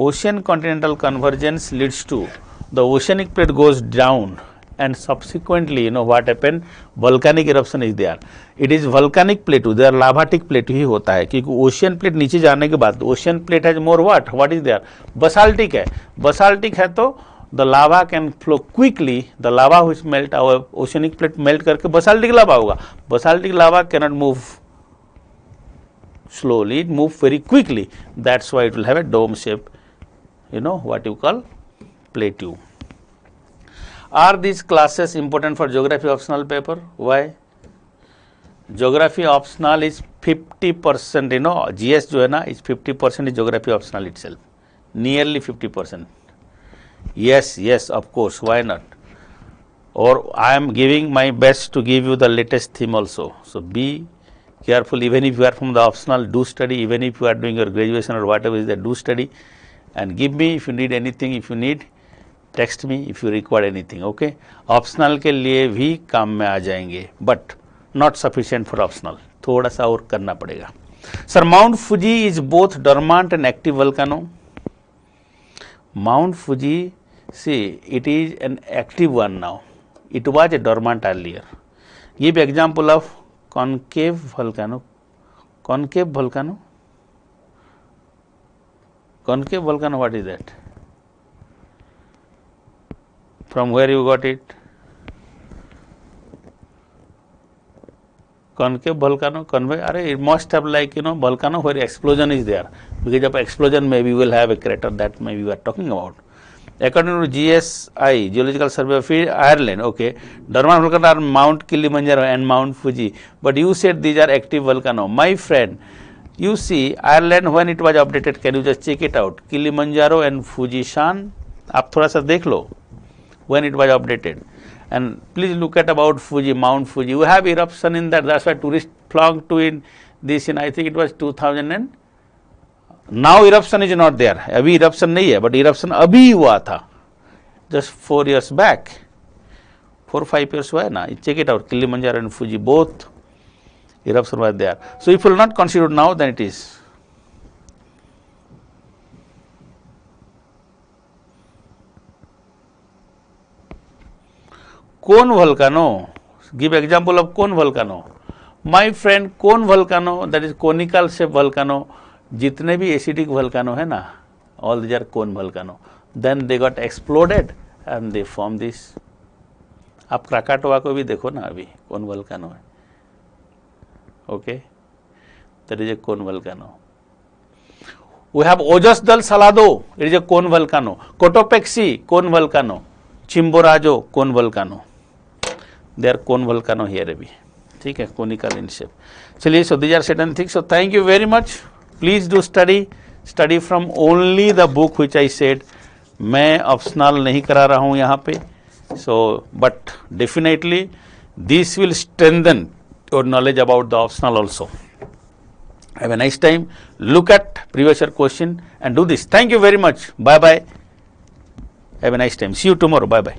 S1: Ocean continental convergence leads to the oceanic plate goes down, and subsequently you know what happened, volcanic eruption is there. It is volcanic plateau, there lavatic plateau ही होता है, क्योंकि ocean plate नीचे जाने के बाद ocean plate has more what is there, basaltic है. basaltic है तो the lava can flow quickly, the lava which melt our oceanic plate melt करके basaltic lava होगा. basaltic lava cannot move slowly, it move very quickly, that's why it will have a dome shape, you know what you call plateau. Are these classes important for geography optional paper? Why? Geography optional is 50%, you know, GS जो है ना is 50% is geography optional itself, nearly 50%. Yes, yes, of course, why not? Or I am giving my best to give you the latest theme also. So be careful, even if you are from the optional, do study, even if you are doing your graduation or whatever is there, do study, and give me if you need anything, if you need, text me if you require anything, okay? Optional के लिए भी काम में आ जाएंगे, but not sufficient for optional, थोड़ा सा और करना पड़ेगा. Sir, Mount Fuji is both dormant and active volcano. Mount Fuji, see, it is an active one now. It was a dormant earlier. Give example of concave volcano. Concave volcano? Concave volcano, what is that? From where you got it? Concave volcano, it must have like, you know, volcano where explosion is there. Because of explosion maybe we will have a crater, that maybe we are talking about. According to GSI, Geological Survey of Ireland, okay, dormant volcanoes are Mount Kilimanjaro and Mount Fuji. But you said these are active volcanoes. My friend, you see Ireland when it was updated, can you just check it out? Kilimanjaro and Fuji Shan, आप थोड़ा सा देख लो when it was updated. And please look at about Fuji, Mount Fuji. You have eruption in that. That's why tourists flocked to in this. In I think it was 2000 and now eruption is not there. अभी eruption नहीं है, but eruption अभी हुआ था. Just 4 years back. 4 or 5 years हुआ है ना. Check it out. Kilimanjaro and Fuji both eruption was there. So if you will not consider now, then it is. Cone volcano, give example of cone volcano. My friend, cone volcano, that is conical shape volcano, जितने भी acidic volcano है ना, all these are cone volcano. Then they got exploded and they form this. आप Krakatoa को भी देखो ना अभी, cone volcano है. Okay, that is a cone volcano. We have Ojos del Salado, it is a cone volcano. Cotopaxi, cone volcano. Chimborazo, cone volcano. They are cone volcano here अभी, ठीक है, conical in shape. चलिए, so these are certain things. So thank you very much. Please do study from only the book which I said. मैं optional नहीं करा रहा हूँ यहाँ पे. So but definitely this will strengthen your knowledge about the optional also. Have a nice time. Look at previous year question and do this. Thank you very much. Bye bye. Have a nice time. See you tomorrow. Bye bye.